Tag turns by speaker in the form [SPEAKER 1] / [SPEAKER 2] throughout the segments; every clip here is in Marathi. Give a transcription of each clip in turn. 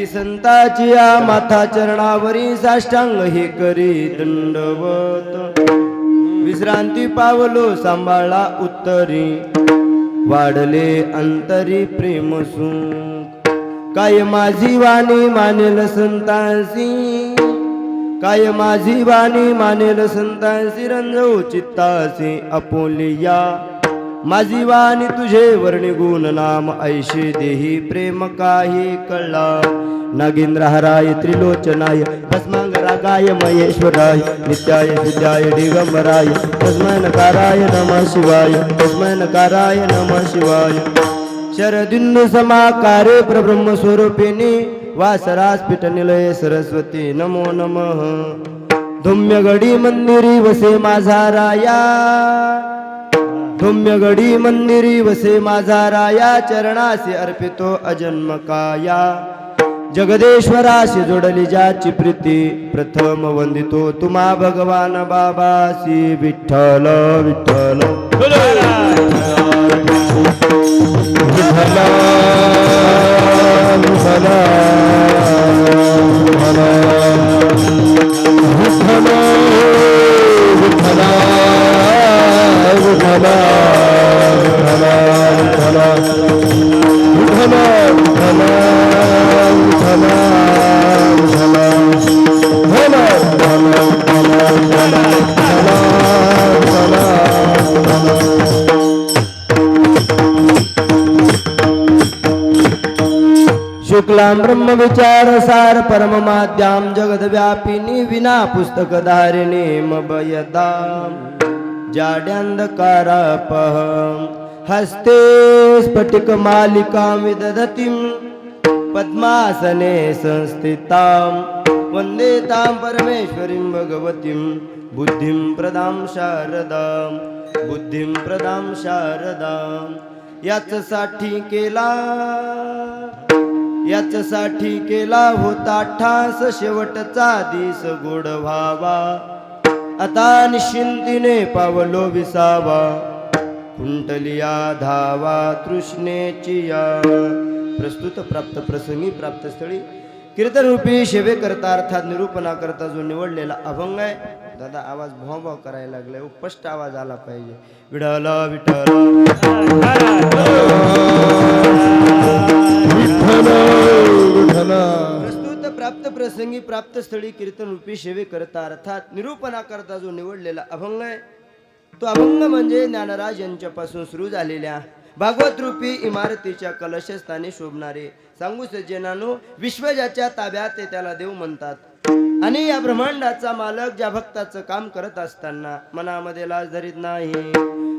[SPEAKER 1] श्री संताची या माथा चरणावरी साष्टांग हे करी दंडवत विश्रांती पावलो सांभाळा उत्तरी वाढले अंतरी प्रेम सुख काय माझी वाणी मानेल संतांसी काय माझी वाणी मानेल संतांसी रंजवू चित्तासी आपुलिया माझी वाणी तुझे वर्णी गुण नाम ऐशे देही प्रेम काही कळला नागेंद्र हराय त्रिलोचनाय भस्मांगरागाय महेश्वराय नित्याय विद्याय दिगंबराय तस्मै नकाराय नमः शिवाय तस्मै नकाराय नमः शिवाय शरदिन्दु समाकारे परब्रह्म स्वरूपिणी वासरास्फिट निलये सरस्वती नमो नमः धुम्यगडी मंदिरी वसे माझा राया धुम्यगडी मंदिरी वसे माझा राया चरणासी अर्पितो अजन्म काया जगदेश्वराशी जोडली ज्याची प्रीती प्रथम वंदितो तुम्हा भगवान बाबासी विठ्ठल विठ्ठल शुक्लां ब्रह्म विचार सार परम माद्याम जगद व्यापिनी विना पुस्तक धारिणी मभयदाम जाड्यांधकारापह हस्ते स्फटिक मालिकां विदधतीं पद्मासने संस्थितां वंदे तां परमेश्वरीं भगवतीं बुद्धिं प्रदां शारदां बुद्धिं प्रदां शारदां याच्यासाठी केला होता ठास शेवटचा दिस गोड व्हावा आता निश्चिंतीने पावलो विसावा कुंटलिया धावा तृष्णेची या प्रस्तुत प्राप्त प्रसंगी प्राप्त स्थळी कीर्तन रूपी सेवे करता अर्थात निरूपणा करता जो निवडलेला अभंग आहे. दादा आवाज भोंभाव करायला लागलाय, स्पष्ट आवाज आला पाहिजे. विठ्ठल विठ्ठल प्रस्तुत प्राप्त प्रसंगी प्राप्त स्थळी कीर्तन रूपी सेवे करता अर्थात निरूपणा करता जो निवडलेला अभंग आहे तो अभंग म्हणजे ज्ञानराज यांच्यापासून सुरू झालेल्या भागवत रूपी इमारतीच्या कलशस्थानी शोभणारे सांगू सज्जनानो विश्व ज्याच्या ताब्यात ते त्याला देव म्हणतात आणि या ब्रह्मांडाचा मालक ज्या भक्ताचं काम करत असताना मनामध्ये लाज धरीत नाही,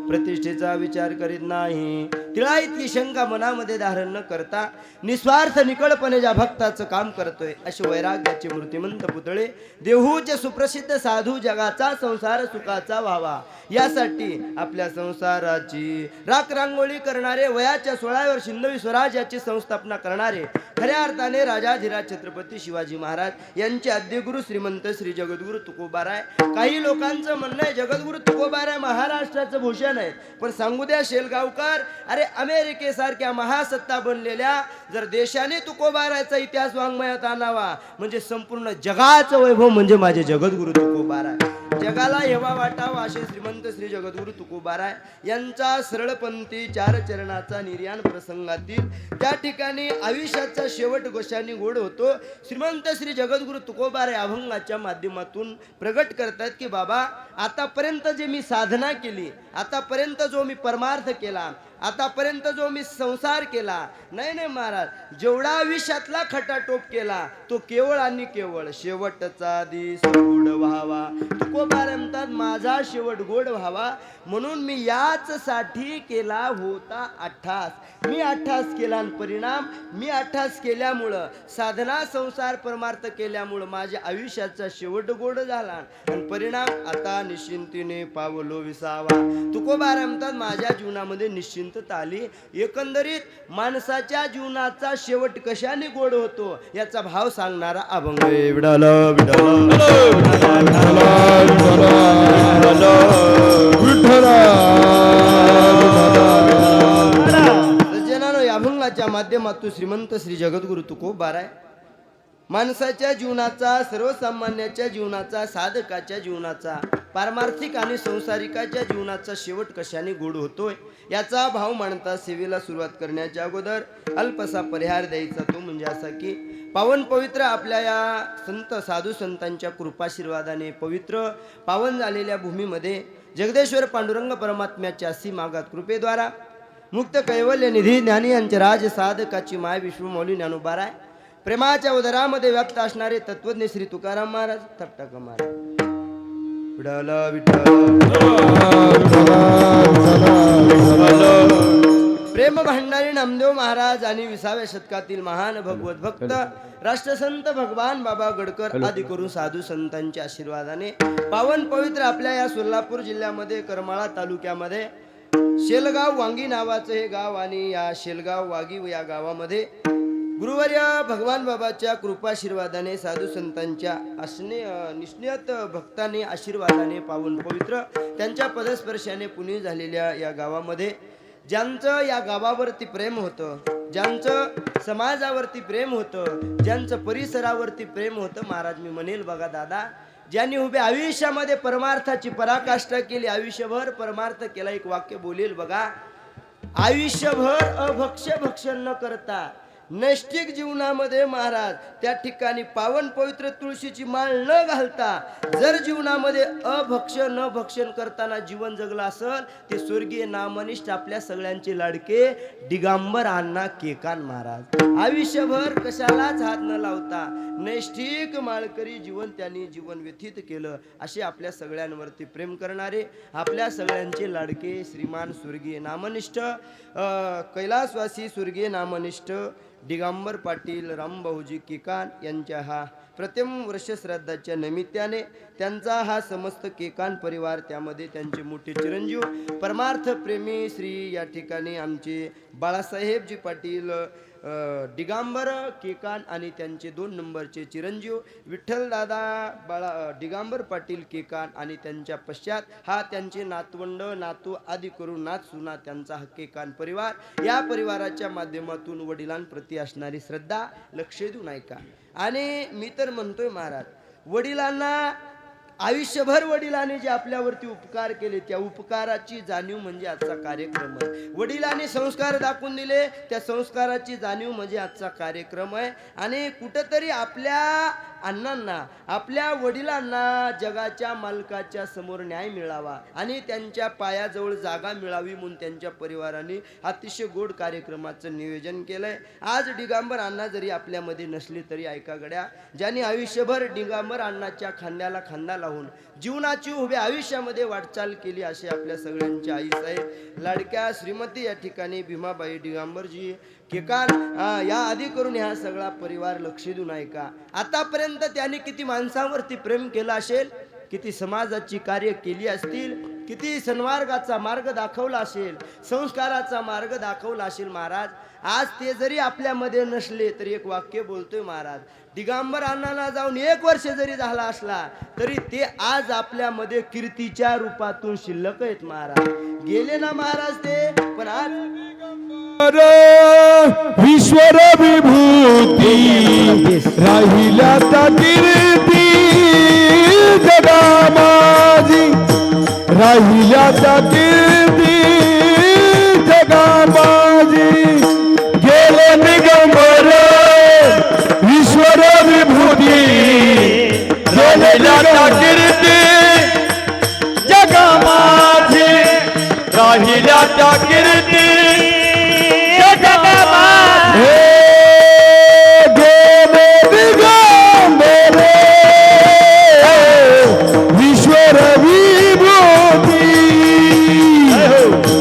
[SPEAKER 1] प्रतिष्ठेचा विचार करीत नाही, तिला इतकी शंका मनामध्ये धारण न करता निस्वार्थ निकळपणे ज्या भक्ताचं काम करतोय असे वैराग्याचे मूर्तिमंत पुतळे देहूचे सुप्रसिद्ध साधू जगाचा संसार सुखाचा व्हावा यासाठी आपल्या संसाराची राख रांगोळी करणारे वयाच्या 16व्या हिंदवी स्वराज्याची संस्थापना करणारे खऱ्या अर्थाने राजाधिराज छत्रपती शिवाजी महाराज यांचे आद्यगुरु श्रीमंत श्री जगद्गुरु तुकोबाराय. काही लोकांचं म्हणणं आहे जगद्गुरु तुकोबाराय महाराष्ट्राचं भूषण आहे, पण सांगू द्या शेलगावकर, अरे अमेरिकेसारख्या महासत्ता बनलेल्या जर देशाने तुकोबारायचा इतिहास वाङ्मयात आणावा म्हणजे संपूर्ण जगाचं वैभव म्हणजे माझे जगद्गुरु तुकोबाराय. जगाला हेवा वाटावा असे श्रीमंत श्री जगद्गुरु तुकोबाराय यांचा सरळपंथी 4 चरणाचा निर्याण प्रसंगातील त्या ठिकाणी आयुष्याचा शेवट गोष्टी गोड होतो. श्रीमंत श्री जगद्गुरु तुकोबाराय अभंगाच्या माध्यमातून प्रगट करतात की बाबा आतापर्यंत जे मी साधना केली, आतापर्यंत जो मी परमार्थ केला, आतापर्यंत जो मी संसार केला, नाही महाराज, जेवढा आयुष्यातला खटाटोप केला तो केवळ आणि केवळ शेवटचा दिस गोड व्हावा. तुकोबाराय म्हणतात माझा शेवट गोड व्हावा म्हणून मी याच साठी केला होता अठ्ठास. मी अठ्ठास केला आणि परिणाम मी अठ्ठास केल्यामुळं साधना संसार परमार्थ केल्यामुळं माझ्या आयुष्याचा शेवट गोड झाला आणि परिणाम आता निश्चिंतीने पावलो विसावा. तुकोबाराय म्हणतात माझ्या जीवनामध्ये निश्चिंतता आली. एकंदरीत माणसाच्या जीवनाचा शेवट कशाने गोड होतो याचा भाव सांगणारा अभंग आहे. विठ्ठल सज्जनांनो, या अभंगाच्या माध्यमातून श्रीमंत श्री जगद्गुरु तुकोबाराय माणसाच्या जीवनाचा, सर्वसामान्याच्या जीवनाचा, साधकाच्या जीवनाचा, पारमार्थिक आणि संसारिकाच्या जीवनाचा शेवट कशाने गोड होतोय याचा भाव मांडता सेवेला सुरुवात करण्याच्या अगोदर अल्पसा परिहार द्यायचा, तो म्हणजे असा की पावन पवित्र आपल्या या संत साधू संतांच्या कृपाशीर्वादाने पवित्र पावन झालेल्या भूमीमध्ये जगदेश्वर पांडुरंग परमात्म्याच्या असीम आघात कृपेद्वारा मुक्त कैवल्य निधी ज्ञानी यांचे राज साधकाची माय विश्वमौली ज्ञानोबाराय प्रेमाच्या उदरामध्ये व्याप्त असणारे तत्वज्ञ श्री तुकाराम महाराज थपटाक महाराज विठ्ठल प्रेम भंडारी नामदेव महाराज आणि 20व्या शतकातील महान भगवत भक्त राष्ट्रसंत भगवान बाबा गडकर आदी करून साधू संतांच्या आशीर्वादाने पावन पवित्र आपल्या या सोलापूर जिल्ह्यामध्ये करमाळा तालुक्यामध्ये शेलगाव वांगी नावाचं हे गाव आणि या शेलगाव वागी या गावामध्ये गुरुवर्य भगवान बाबाच्या कृपाशीर्वादाने साधू संतांच्या निष्णियत भक्तांनी आशीर्वादाने पावन पवित्र त्यांच्या पदस्पर्शाने पुणे झालेल्या या गावामध्ये ज्यांचं या गावावरती प्रेम होतं, ज्यांचं समाजावरती प्रेम होतं, ज्यांचं परिसरावरती प्रेम होतं, महाराज मी म्हणेल बघा दादा, ज्यांनी उभे आयुष्यामध्ये परमार्थाची पराकाष्ठा केली, आयुष्यभर परमार्थ केला, एक वाक्य बोलेल बघा, आयुष्यभर अभक्ष्य भक्षण न करता नैष्टिक जीवनामध्ये महाराज त्या ठिकाणी पावन पवित्र तुळशीची माळ न घालता जर जीवनामध्ये अभक्षण न भक्षण करताना जीवन जगलं असेल ते स्वर्गीय नामनिष्ठ आपल्या सगळ्यांचे लाडके दिगंबर अण्णा केकान महाराज. आयुष्यभर कशालाच हात न लावता नैष्टिक माळकरी जीवन त्यांनी जीवन व्यतीत केलं. असे आपल्या सगळ्यांवरती प्रेम करणारे आपल्या सगळ्यांचे लाडके श्रीमान स्वर्गीय नामनिष्ठ कैलासवासी स्वर्गीय नामनिष्ठ दिगंबर पाटील रामभाऊजी केकान यांच्या हा प्रथम वर्ष श्राद्धाच्या निमित्ताने त्यांचा हा समस्त केकान परिवार, त्यामध्ये त्यांचे मोठे चिरंजीव परमार्थ प्रेमी श्री या ठिकाणी आमचे बाळासाहेबजी पाटील दिगंबर केकान आणि त्यांचे 2 नंबरचे चिरंजीव विठ्ठल दादा दिगंबर पाटील केकान आणि त्यांच्या पश्चात हा त्यांचे नातवंड नातू आदी करून नात सुना त्यांचा हा केकान परिवार. या परिवाराच्या माध्यमातून वडिलांप्रती असणारी श्रद्धा लक्ष देऊन ऐका. आणि मी तर म्हणतोय महाराज, वडिलांना आयुष्यभर वडिलांनी जे आपल्यावरती उपकार केले त्या उपकाराची जाणीव म्हणजे आजचा कार्यक्रम आहे. वडिलांनी संस्कार दाखवून दिले त्या संस्काराची जाणीव म्हणजे आजचा कार्यक्रम आहे. आणि कुठंतरी आपल्या अण्णांना आपल्या वडिलांना जगाच्या मालकाच्या समोर न्याय मिळावा आणि त्यांच्या पायाजवळ जागा मिळावी म्हणून त्यांच्या परिवाराने अतिशय गोड कार्यक्रमाचं नियोजन केलंय. आज दिगंबर अण्णा जरी आपल्यामध्ये नसली तरी ऐका गड्या, ज्यांनी आयुष्यभर दिगंबर अण्णाच्या खांद्याला खांदा लावून जीवनाची उभ्या आयुष्यामध्ये वाटचाल केली असे आपल्या सगळ्यांच्या आई साहेब लाडक्या श्रीमती या ठिकाणी भीमाबाई दिगंबरजी केकान या आधी करून ह्या सगळा परिवार लक्ष देऊन ऐका. आतापर्यंत त्यांनी किती माणसांवरती प्रेम केलं असेल, किती समाजाची कार्य केली असतील, किती सन्मार्गाचा मार्ग दाखवला असेल, संस्काराचा मार्ग दाखवला असेल. महाराज आज ते जरी आपल्यामध्ये नसले तरी एक वाक्य बोलतोय महाराज, दिगंबर अण्णांना जाऊन 1 वर्ष जरी झाला असला तरी ते आज आपल्यामध्ये कीर्तीच्या रूपातून शिल्लक आहेत. महाराज गेले ना महाराज ते, पण आज
[SPEAKER 2] ईश्वर विभूती राहिल्या त्या कीर्ती जगा माझी, राहिल्या त्या कीर्ती जगा माझी. गेले दिगंबर ईश्वर विभूती राहिल्या त्या कीर्ती जगा माझी, राहिल्या त्या कीर्ती ईश्वर विभूती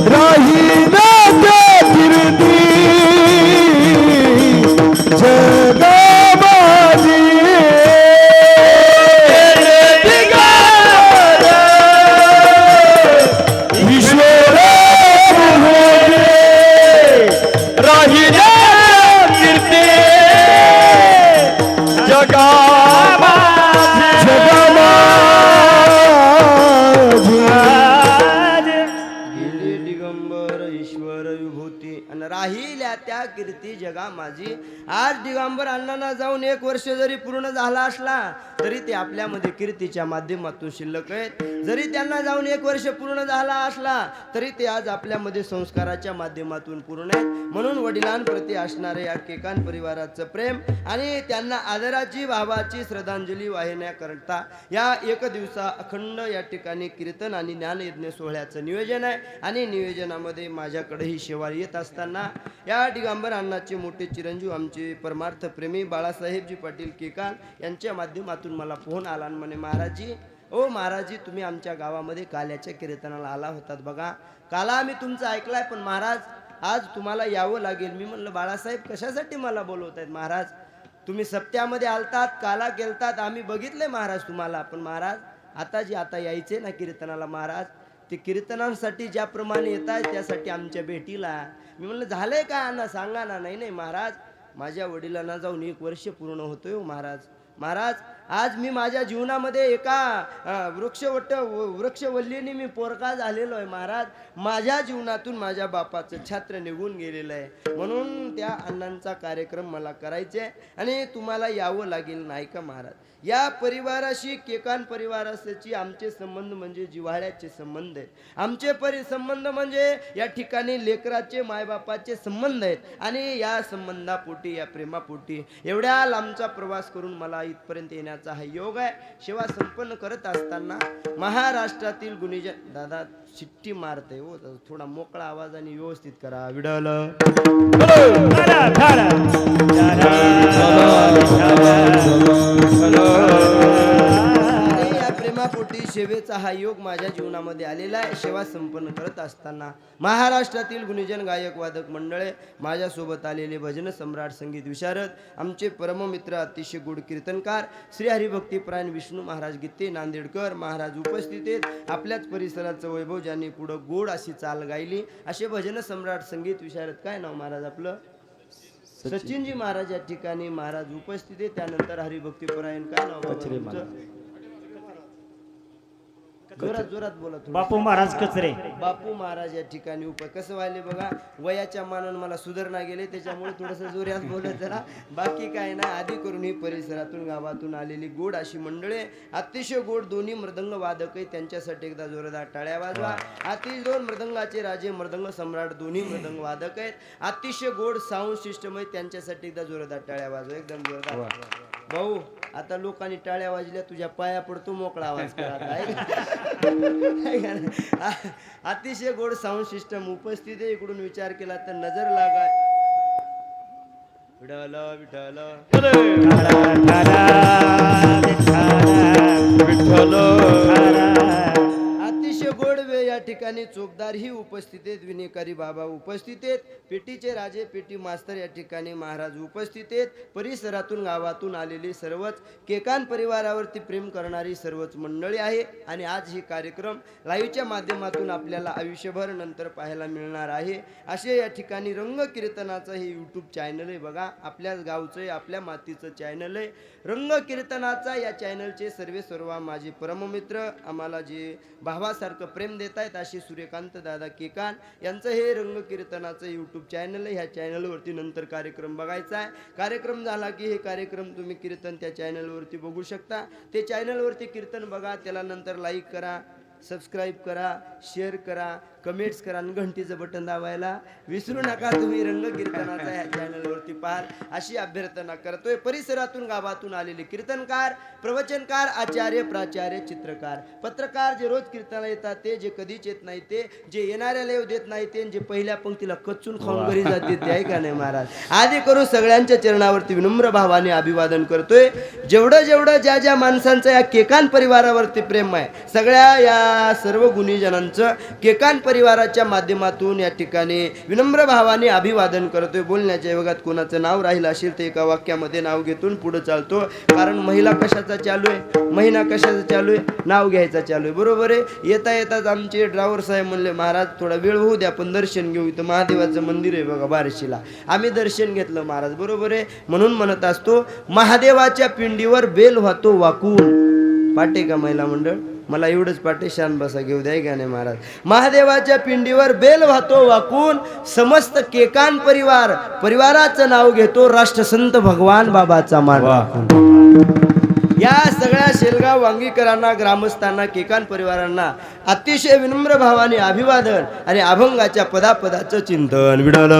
[SPEAKER 2] राहिला त्या कीर्ती जगा माझी. ईश्वर विभूती राहिला कीर्ती जगा
[SPEAKER 1] राहिल्या त्या कीर्ती जगा माझी. आज दिगंबर दिगंबर अण्णांना जाऊन 1 वर्ष जरी पूर्ण झाला असला तरी ते आपल्यामध्ये कीर्तीच्या माध्यमातून शिल्लक आहेत. जरी त्यांना जाऊन 1 वर्ष पूर्ण झाला असला तरी ते आज आपल्यामध्ये संस्काराच्या माध्यमातून पूर्ण आहेत. म्हणून वडिलांप्रती असणारे या केकान परिवाराचं प्रेम आणि त्यांना आदराची भावाची श्रद्धांजली वाहिण्याकरता या 1 दिवसा अखंड या ठिकाणी कीर्तन आणि ज्ञानयज्ञ सोहळ्याचं नियोजन आहे. आणि नियोजनामध्ये माझ्याकडे ही शेवाळ येत असताना या दिगंबर अण्णाचे मोठे चिरंजीव आमचे परमार्थ प्रेमी बाळासाहेबजी पाटील केकान यांच्या माध्यमातून मला फोन आला आणि म्हणे महाराजजी, ओ महाराजजी, तुम्ही आमच्या गावामध्ये काल्याच्या कीर्तनाला आला होतात बघा. काला आम्ही तुमचं ऐकलाय पण महाराज आज तुम्हाला यावं लागेल. मी म्हणलं बाळासाहेब कशासाठी मला बोलवत आहेत महाराज? तुम्ही सप्त्यामध्ये आलतात, काला गेलतात, आम्ही बघितले महाराज तुम्हाला. पण महाराज आता यायचे ना कीर्तनाला महाराज, ते कीर्तनांसाठी ज्याप्रमाणे येत आहे त्यासाठी आमच्या भेटीला. मी म्हणलं झालंय का अण्णा सांगा ना. नाही महाराज, माझ्या वडिलांना जाऊन 1 वर्ष पूर्ण होतोय हो महाराज. महाराज आज मी माझ्या जीवनामध्ये एका वृक्षवल्लीने मी पोरका झालेलो आहे महाराज. माझ्या जीवनातून माझ्या बापाचं छात्र निघून गेलेलं आहे. म्हणून त्या अण्णांचा कार्यक्रम मला करायचा आहे आणि तुम्हाला यावं लागेल नाही का महाराज. या परिवाराशी केकान परिवाराशी आमचे संबंध म्हणजे जिव्हाळ्याचे संबंध आहेत. आमचे संबंध म्हणजे या ठिकाणी लेकराचे मायबापाचे संबंध आहेत. आणि या संबंधापोटी या प्रेमापोटी एवढ्या लांबचा प्रवास करून मला इथपर्यंत येण्याचा हा योग आहे. सेवा संपन्न करत असताना महाराष्ट्रातील गुणीजन दादा शिट्टी मारते हो, थोडा मोकळा आवाज आणि व्यवस्थित करा. विडल या प्रेमापोटी सेवेचा हा योग माझ्या जीवनामध्ये आलेला आहे. सेवा संपन्न करत असताना महाराष्ट्रातील गुणीजन गायक वादक मंडळे, माझ्यासोबत आलेले भजन सम्राट संगीत विशारद, आमचे परममित्र अतिशय गोड कीर्तनकार श्री हरिभक्तीपरायण विष्णू महाराज गीते नांदेडकर महाराज उपस्थित आहेत. आपल्याच परिसराचं वैभव ज्यांनी पुढं गोड अशी चाल गायली असे भजन सम्राट संगीत विशारद, काय नाव महाराज आपलं? सचिनजी महाराज या ठिकाणी महाराज उपस्थित आहे. त्यानंतर हरिभक्तीपरायण, काय नाव तुमचं? जोरात बोला.
[SPEAKER 3] बापू महाराज कचरे.
[SPEAKER 1] बापू महाराज या ठिकाणी कसं व्हायले बघा, वयाच्या मानानं मला सुधारणा गेले त्याच्यामुळे थोडस जोरात बोलत जरा, बाकी काय ना. आधी करून ही परिसरातून गावातून आलेली गोड अशी मंडळे, अतिशय गोड दोन्ही मृदंग वादक आहे, त्यांच्यासाठी एकदा जोरदार टाळ्या वाजवा. अतिशय 2 मृदंगाचे राजे मृदंग सम्राट दोन्ही मृदंग वादक आहेत, अतिशय गोड साऊंड सिस्टम आहे, त्यांच्यासाठी एकदा जोरदार टाळ्या वाजवा. एकदम जोरदार भाऊ. आता लोकांनी टाळ्या वाजल्या, तुझ्या पाया पडतो, मोकळा आवाज करा. अतिशय गोड साऊंड सिस्टम उपस्थित आहे. इकडून विचार केला तर नजर लागा. विठ्ठल विठ्ठल अतिशय गोड वेळ या ठिकाणी चोपदार ही उपस्थित आहेत, विनेकारी बाबा उपस्थित आहेत, पेटीचे राजे पेटी मास्तर या ठिकाणी महाराज उपस्थित आहेत. परिसरातून गावातून आलेली सर्वच केकान परिवारावरती प्रेम करणारी सर्वच मंडळी आहे. आणि आज ही कार्यक्रम लाईव्हच्या माध्यमातून आपल्याला आयुष्यभर नंतर पाहायला मिळणार आहे. असे या ठिकाणी रंग कीर्तनाचं हे यूट्यूब चॅनल आहे बघा, आपल्याच गावचं आहे, आपल्या मातीचं चॅनल आहे रंग कीर्तनाचा. या चॅनलचे सर्व माझे परममित्र आम्हाला जे भावासारखं प्रेम देत आहेत असे सूर्यकांत दादा केकान यांचं हे रंग कीर्तनाचं यूट्यूब चॅनल आहे. ह्या चॅनलवरती नंतर कार्यक्रम बघायचा आहे. कार्यक्रम झाला की हे कार्यक्रम तुम्ही कीर्तन त्या चॅनलवरती बघू शकता. ते चॅनलवरती कीर्तन बघा, त्याला नंतर लाईक करा, सबस्क्राईब करा, शेअर करा, कमेंट्स करा आणि घंटीचं बटन दाबायला विसरू नका. तुम्ही रंग कीर्तनाचा ह्या चॅनलवरती पाहाल अशी अभ्यर्थना करतोय. परिसरातून गावातून आलेले कीर्तनकार, प्रवचनकार, आचार्य, प्राचार्य, चित्रकार, पत्रकार, जे रोज कीर्तनाला येतात ते, जे कधीच येत नाही ते, जे येणाऱ्याला येऊ देत नाही ते, जे पहिल्या पंक्तीला कच्चून खाऊन घरी जाते ते, आहे का नाही महाराज. आधी करू सगळ्यांच्या चरणावरती विनम्र भावाने अभिवादन करतोय. जेवढं ज्या माणसांचं या केकान परिवारावरती प्रेम आहे, सगळ्या या सर्व गुणीजनांचं केकान परिवाराच्या माध्यमातून या ठिकाणी विनम्र भावाने अभिवादन करतोय. बोलण्याच्या योगात कोणाचं नाव राहिलं असेल तर एका वाक्यामध्ये नाव घेतून पुढे चालतो. कारण महिला कशाचा चालू आहे, महिना कशाचा चालू आहे, नाव घ्यायचा चालू आहे. बरोबर आहे. येताच आमचे ड्रायव्हर साहेब म्हणले महाराज थोडा वेळ होऊ द्या, पण दर्शन घेऊ. इथं महादेवाचं मंदिर आहे बघा बार्शीला. आम्ही दर्शन घेतलं महाराज. बरोबर आहे. म्हणून म्हणत असतो महादेवाच्या पिंडीवर बेल वाहतो वाकून. पाटे का महिला मंडळ? मला एवढंच पाटे शान बसा घेऊ द्या का नाही महाराज. महादेवाच्या पिंडीवर बेल वाहतो वाकून समस्त केकान परिवाराचं नाव घेतो राष्ट्रसंत भगवान बाबाचा मान राखून. या सगळ्या शेलगाव वांगीकरांना, ग्रामस्थांना, केकान परिवारांना अतिशय विनम्र भावाने अभिवादन आणि अभंगाच्या पदापदाचं चिंतन. विडल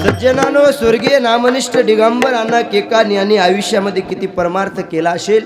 [SPEAKER 1] सज्जनानो, स्वर्गीय नामनिष्ठ दिगंबर अण्णा केकान यांनी आयुष्यामध्ये किती परमार्थ केला असेल,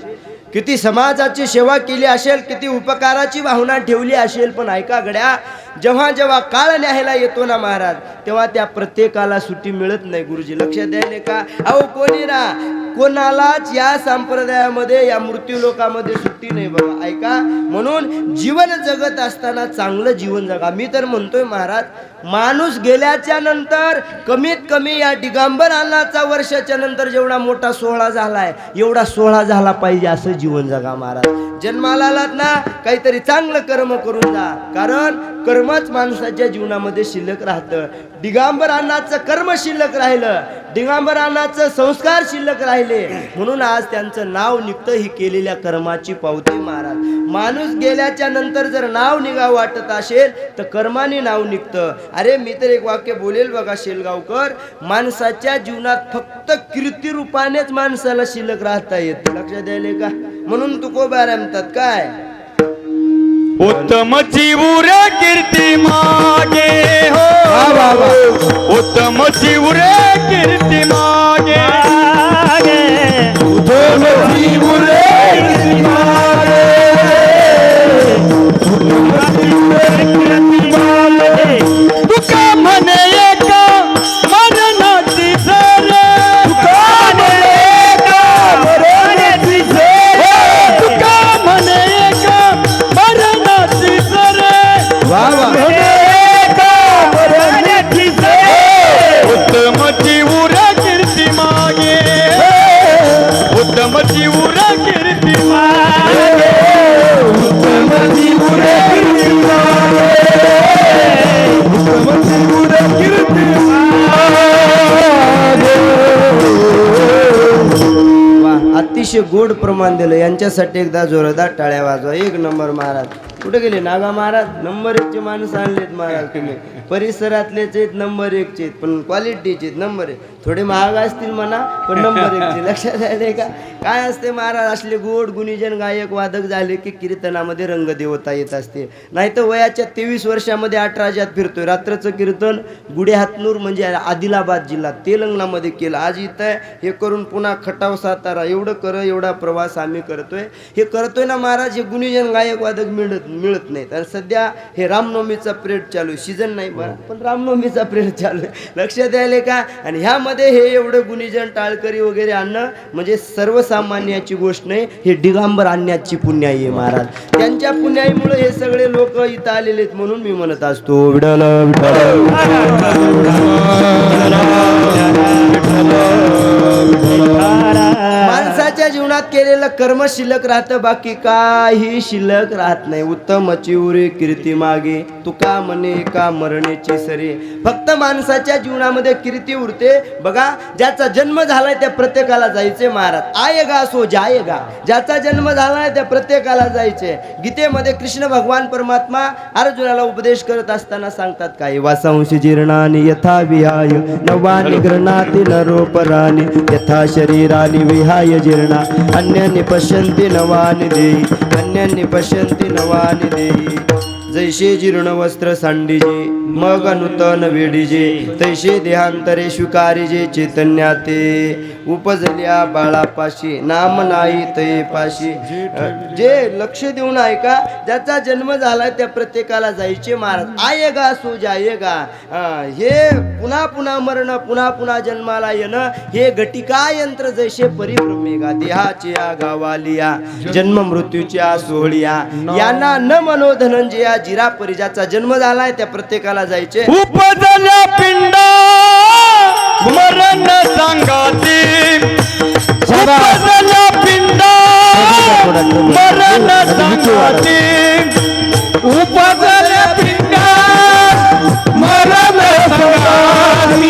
[SPEAKER 1] किती समाजाची सेवा केली असेल, किती उपकाराची भावना ठेवली असेल. पण ऐका गड्या, जेव्हा जेव्हा काळ न्यायला येतो ना महाराज, तेव्हा त्या प्रत्येकाला सुट्टी मिळत नाही. गुरुजी लक्षात द्यायले का? अहो कोणी ना कोणालाच या संप्रदायामध्ये, या मृत्यू लोकामध्ये सुट्टी नाही बघा. ऐका, म्हणून जीवन जगत असताना चांगलं जीवन जगा. मी तर म्हणतोय महाराज, माणूस गेल्याच्या नंतर कमीत कमी या दिगंबर अण्णाचा वर्षाच्या नंतर जेवढा मोठा सोहळा झालाय, एवढा सोहळा झाला पाहिजे असं जीवन जगा महाराज. जन्माला आलात ना, काहीतरी चांगलं कर्म करून जा, कारण कर्मच माणसाच्या जीवनामध्ये शिल्लक राहतं. दिगंबर अण्णाचं कर्म शिल्लक राहिलं, दिगंबर अण्णाचं संस्कार शिल्लक राहिले, म्हणून आज त्यांचं नाव निघतं ही केलेल्या कर्माची पावती महाराज. माणूस गेल्याच्या नंतर जर नाव निघावं वाटत असेल तर कर्माने नाव निघतं. अरे मी तर एक वाक्य बोलेल बघा शेलगावकर, माणसाच्या जीवनात फक्त कीर्ती रूपानेच माणसाला शिल्लक राहता येत. लक्षात द्यायले का? म्हणून तुकोबा म्हणतात काय,
[SPEAKER 2] उत्तम जीवुर कीर्ती मागे हो, उत्तम जीवुर कीर्ती मागे, उत्तम जीवुर कीर्ती मागे, तुका म्हणे एका मरणाची सरे, तुका म्हणे एका मरणाची सरे, तुका म्हणे एका मरणाची सरे, म्हणे एका मरणाची सरे, उत्तम जीवुर कीर्ती मागे, उत्तम जीवुर कीर्ती मागे, उत्तम जीवुर कीर्ती मागे, उत्तम जीवुर कीर्ती मागे.
[SPEAKER 1] वा, अतिशय गोड प्रमाण दिलं. यांच्यासाठी एकदा जोरदार टाळ्या वाजवा. एक नंबर महाराज. कुठे गेले नागा महाराज? नंबर 1 चे माणसं आणलेत महाराज तुम्ही. परिसरातलेच आहेत, नंबर 1 चे, पण क्वालिटीचे नंबर 1. थोडे महाग असतील म्हणा, पण नंबर 1 चे. लक्षात आले का? काय असते महाराज, असले गोड गुणीजन गायक वादक झाले की कीर्तनामध्ये रंगदेवता येत असते. नाही तर वयाच्या 23 वर्षामध्ये 8 राज्यात फिरतोय. रात्रचं कीर्तन गुडेहातनूर म्हणजे आदिलाबाद जिल्हा तेलंगणामध्ये केलं. आज इथं हे करून पुन्हा खटाव सातारा एवढा प्रवास आम्ही करतोय. हे करतोय ना महाराज, हे गुणीजन गायक वादक मिळत नाहीत. आणि सध्या हे रामनवमीचा पिरियड चालू आहे, सीझन नाही बरं, पण रामनवमीचा पिरियड चालू आहे. लक्षात आले का? आणि ह्यामध्ये हे एवढं गुणीजन टाळकरी वगैरे आणणं म्हणजे सर्वसामान्याची गोष्ट नाही, हे दिगंबर आणण्याची पुण्याई आहे महाराज. त्यांच्या पुण्याईमुळे हे सगळे लोक इथं आलेले आहेत. म्हणून मी म्हणत असतो विठ्ठल माणसाच्या जीवनात केलेलं कर्म शिल्लक राहतं, बाकी काही शिल्लक राहत नाही. उत्तम चिवरे कीर्ती मागे, तुका म्हणे का मरणेची सरे. फक्त माणसाच्या जीवनामध्ये कीर्ती उरते बघा. ज्याचा जन्म झालाय त्या प्रत्येकाला जायचे महाराज. आयेगा सो जायेगा. ज्याचा जन्म झालाय त्या प्रत्येकाला जायचे. गीतेमध्ये कृष्ण भगवान परमात्मा अर्जुनाला उपदेश करत असताना सांगतात काय, वासांशी जीर्णानि यथा विहाय नवानि गृह्णाति नरोपराणि यथा शरीरानि विहाय जीर्णा अन्यानि पश्यन्ति नवानि देहि अन्यानि पश्यन्ति नवानि देहि. जैसे जीर्ण वस्त्र सांडीजे मग नूतन वेडीजे तैसे देहांतरे स्वीकारीजे चैतन्याते उपजल्या बाळापाशी नाम नाही ते पाशी. जे लक्ष देऊन ऐका, ज्याचा जन्म झालाय त्या प्रत्येकाला जायचे महाराज. आयेगा सो जायेगा. हे पुन्हा पुन्हा मरण, पुन्हा पुन्हा जन्माला येणं हे घटिका यंत्र जैसे परिभ्रमेगा. देहाच्या गावालिया जन्म मृत्यूच्या सोहळिया यांना न मनो धनंजया जिरा परी. ज्याचा जन्म झालाय त्या प्रत्येकाला जायचे.
[SPEAKER 2] उपजल्या पिंडा मरण सांगाती, उपजल्या पिंडा मरण सांगाती, उपजल्या पिंडा मरण सांगाती,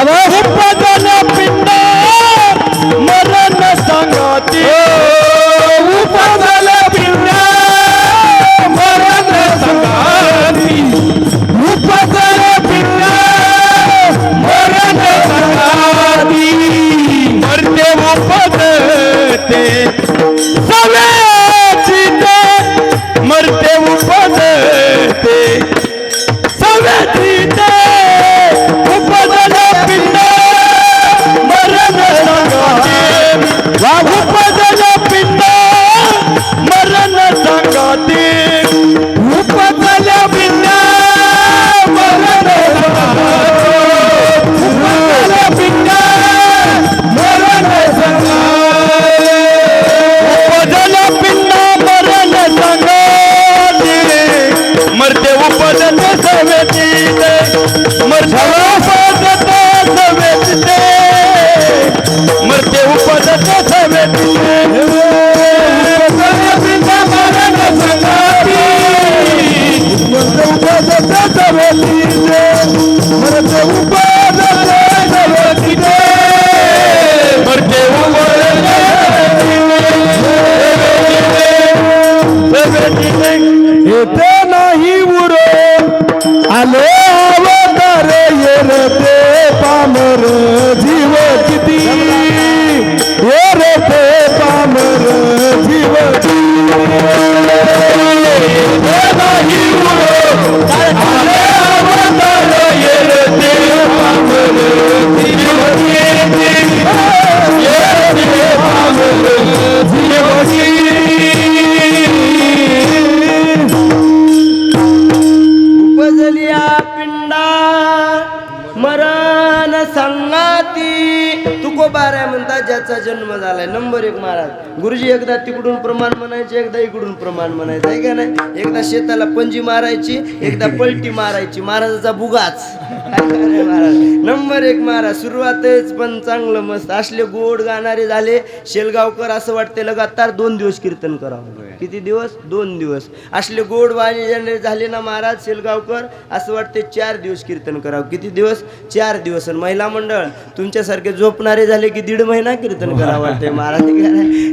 [SPEAKER 2] उपजल पिंड मरण संगाती उपजल पिंड मरण संगाती उपजल पिंड मरण संगाती मरते उपजते सवेची ते मरते उपजते सवेची ते उपजल पिंड मरण संगाती उपजल पिंड मरण संगाती उपजल पिंड मरण संगाती उपजल पिंड मरण संगाती उपजल पिंड मरण संगाती मरते उपजते सवेची मरते उपजते सवेची मरते उपजते सवेची पिंड मरण संगाती मरते उपजते सवेची मरते उपजते सवेची मरते उपजते येते नाही उरो आले अवतार येरते पामर जीव किती येरते पामर जीव येते नाही उरो आले अवतार येरते पामर जीव किती येरते पामर जीव
[SPEAKER 1] उपजलिया पिंडा मरण संगाती तुकोबाराय म्हणतात ज्याचा जन्म झालाय. नंबर 1 महाराज गुरुजी एकदा तिकडून प्रमाण म्हणायचे एकदा इकडून प्रमाण म्हणायचं आहे का नाही. एकदा शेताला पंजी मारायची एकदा पलटी मारायची महाराजाचा बुगाच महाराज. नंबर 1 महाराज सुरुवातच पण चांगलं मस्त असले गोड गाणारे झाले. शेलगावकर असं वाटते लगातार 2 दिवस कीर्तन करावं. किती दिवस 2 दिवस असले गोड वाणी झाले ना महाराज शेलगावकर असं वाटते 4 दिवस कीर्तन करावं. किती दिवस 4 दिवस. आणि महिला मंडळ तुमच्यासारखे झोपणारे झाले की 1.5 महिना कीर्तन करावं वाटते महाराज.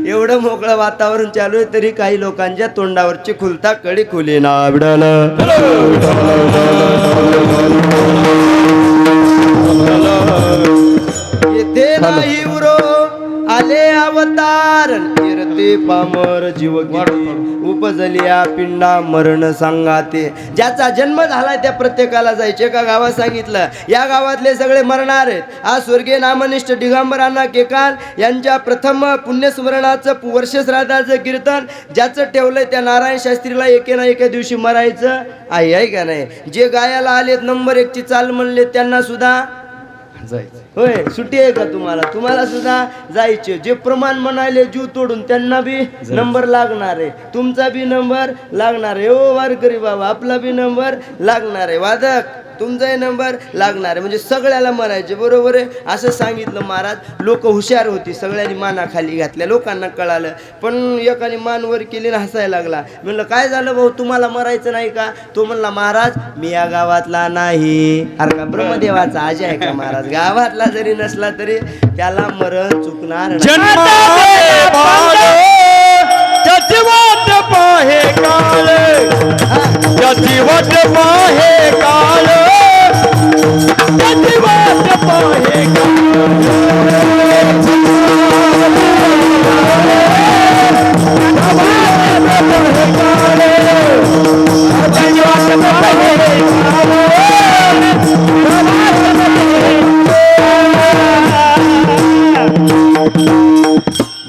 [SPEAKER 1] एवढं मोकळं वातावरण चालू आहे तरी काही लोकांच्या तोंडावरची खुलता कडी खुली ना विडल येथे नाही उरो आले अवतार येरते पामर जीव उपजलिया पिंडा मरण सांगाते. ज्याचा जन्म झालाय त्या प्रत्येकाला जायचे. एका गावात सांगितलं या गावातले सगळे मरणार आहेत. आज स्वर्गीय नामनिष्ठ दिगंबर अण्णा केकाल यांच्या प्रथम पुण्यस्मरणाचं वर्षश्राद्धाचं कीर्तन ज्याचं ठेवलंय त्या नारायण शास्त्रीला एके ना एका दिवशी मरायचं आहे का नाही. जे गायाला आलेत नंबर 1 ची चाल म्हणले त्यांना सुद्धा जायचं. होय सुट्टी आहे का तुम्हाला. तुम्हाला सुद्धा जायचे. जे प्रमाण म्हणाले जीव तोडून त्यांना बी नंबर लागणार आहे. तुमचा बी नंबर लागणार आहे. ओ वारकरी बाबा आपला बी नंबर लागणार आहे. वादक तुमचाही नंबर लागणार आहे. म्हणजे सगळ्याला म्हणायचे बरोबर आहे असं सांगितलं महाराज. लोक हुशार होती सगळ्यांनी माना खाली घातल्या. लोकांना कळालं पण एकाने मान वर केली ना हसायला लागला. म्हणलं काय झालं भाऊ तुम्हाला मरायचं नाही का. तो म्हणला महाराज मी या गावातला नाही. अरे का ब्रह्मदेवाचा आजी आहे का महाराज. गावातला जरी नसला तरी त्याला मरण चुकणार नाही.
[SPEAKER 2] त्याची वाट पाहे काळ त्याची वाट पाहे काळ त्याची वाट पाहे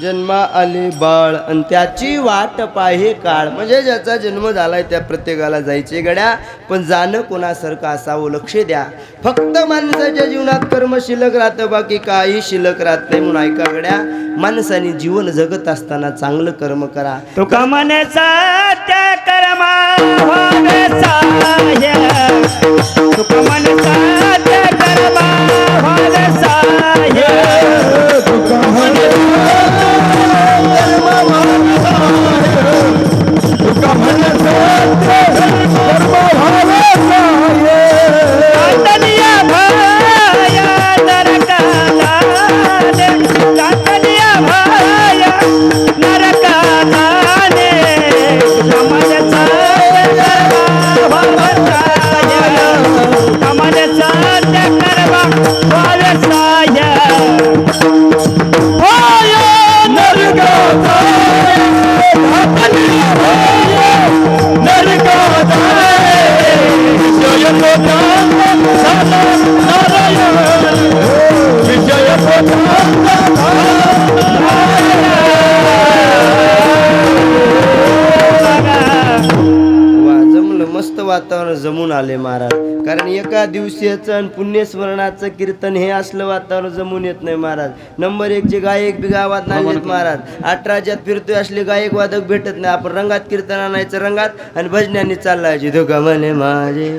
[SPEAKER 1] जन्मा आले बाळ आणि त्याची वाट पाहे काळ. म्हणजे ज्याचा जन्म झालाय त्या प्रत्येकाला जायचे गड्या. पण जाणं कोणासारखं असावं लक्ष द्या. फक्त माणसाच्या जीवनात कर्म शिल्लक राहतं बाकी काही शिल्लक राहत नाही. म्हणून ऐका गड्या माणसाने जीवन जगत असताना चांगलं कर्म करा.
[SPEAKER 2] तुका मनाचा त्या कर्मा तुका मनाचा त्या कर्मा
[SPEAKER 1] आले महाराज. कारण एका दिवशीचं आणि पुण्यस्मरणाचं कीर्तन हे असलं वातावरण जमून येत नाही महाराज. नंबर 1 चे गायक बी गावात नाहीत महाराज. 8 राज्यात फिरतोय असले गायक वादक भेटत नाही. आपण रंगात कीर्तन आणायचं रंगात आणि भजनांनी चाललायचे धोका म्हणे माझे.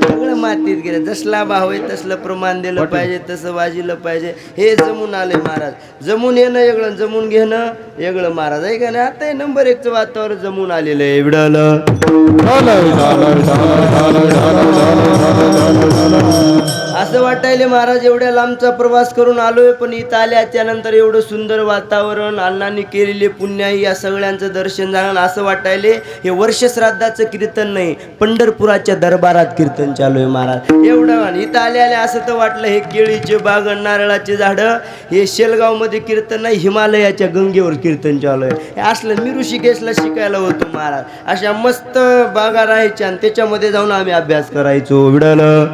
[SPEAKER 1] सगळं मातीत गेलं. जसला भाव आहे तसलं प्रमाण दिलं पाहिजे, तसं वाजिलं पाहिजे. हे जमून आले महाराज. जमून येणं वेगळं, जमून घेणं वेगळं महाराज आहे का नाही. आता हे नंबर 1चं वातावरण जमून आलेलं आहे. विडलं असं वाटायले महाराज एवढ्या लांबचा प्रवास करून आलोय, पण इथं आल्याच्या नंतर एवढं सुंदर वातावरण, अण्णांनी केलेले पुण्याई या सगळ्यांचं दर्शन झालं. असं वाटायले हे वर्ष श्राद्धाचं कीर्तन नाही, पंढरपुराच्या दरबारात कीर्तन चालू आहे महाराज. एवढं इथं आल्या असं तर वाटलं हे केळीचे बाग, नारळाचे झाडं, हे शेलगावमध्ये कीर्तन नाही, हिमालयाच्या गंगेवर कीर्तन चालू आहे. हे असलं मी ऋषिकेशला शिकायला होतो महाराज. अशा मस्त बागा राहायच्या आणि त्याच्यामध्ये जाऊन आम्ही अभ्यास करायचो. विडलं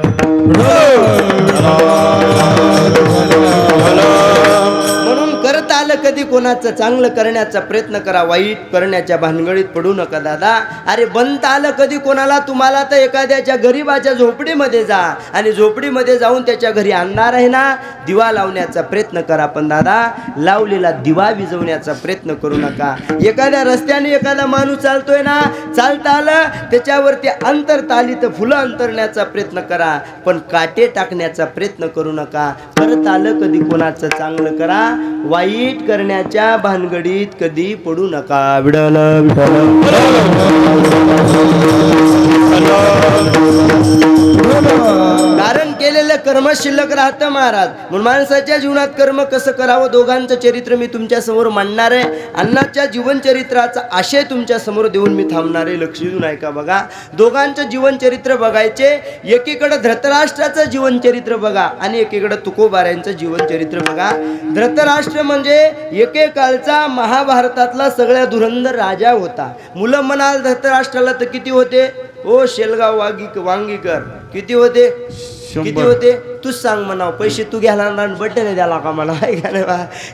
[SPEAKER 1] म्हणून करत आलं कधी कोणाचं चांगलं करण्याचा प्रयत्न करा, वाईट करण्याच्या भानगडीत पडू नका दादा. अरे बनता आलं कधी कोणाला तुम्हाला तर एखाद्याच्या गरीबाच्या झोपडीमध्ये जा आणि झोपडीमध्ये जाऊन त्याच्या घरी अंधार आहे ना, दिवा लावण्याचा प्रयत्न करा. पण दादा लावलेला दिवा विझवण्याचा प्रयत्न करू नका. एखाद्या रस्त्याने एखादा माणूस चालतोय ना, चालता आलं त्याच्यावरती अंतर तालीत फुलं अंतरण्याचा प्रयत्न करा, पण काटे टाकण्याचा प्रयत्न करू नका. करत आलं कधी कोणाचं चांगलं करा, वाईट करण्याच्या भानगडीत कधी पडू नका. विडलं कारण केलेलं कर्म शिल्लक राहतं महाराज. म्हणून माणसाच्या जीवनात कर्म कसं करावं दोघांचं चरित्र मी तुमच्या समोर मांडणार आहे. अण्णाच्या जीवनचरित्राचा आशय तुमच्या समोर देऊन मी थांबणार आहे. लक्ष देऊन ऐका बघा. दोघांचं जीवनचरित्र बघायचे. एकीकडे धृतराष्ट्राचं जीवनचरित्र बघा आणि एकीकडे तुकोबाऱ्यांचं जीवनचरित्र बघा. धृतराष्ट्र म्हणजे एकेकाळचा महाभारतातला सगळ्या धुरंधर राजा होता. मुलं म्हणाल धृतराष्ट्राला तर किती होते? ओ शेलगाव वांगीकर किती होते? किती होते तूच सांग म्हणाव. पैसे तू घ्यायला बड्डे नाही द्याला का मला?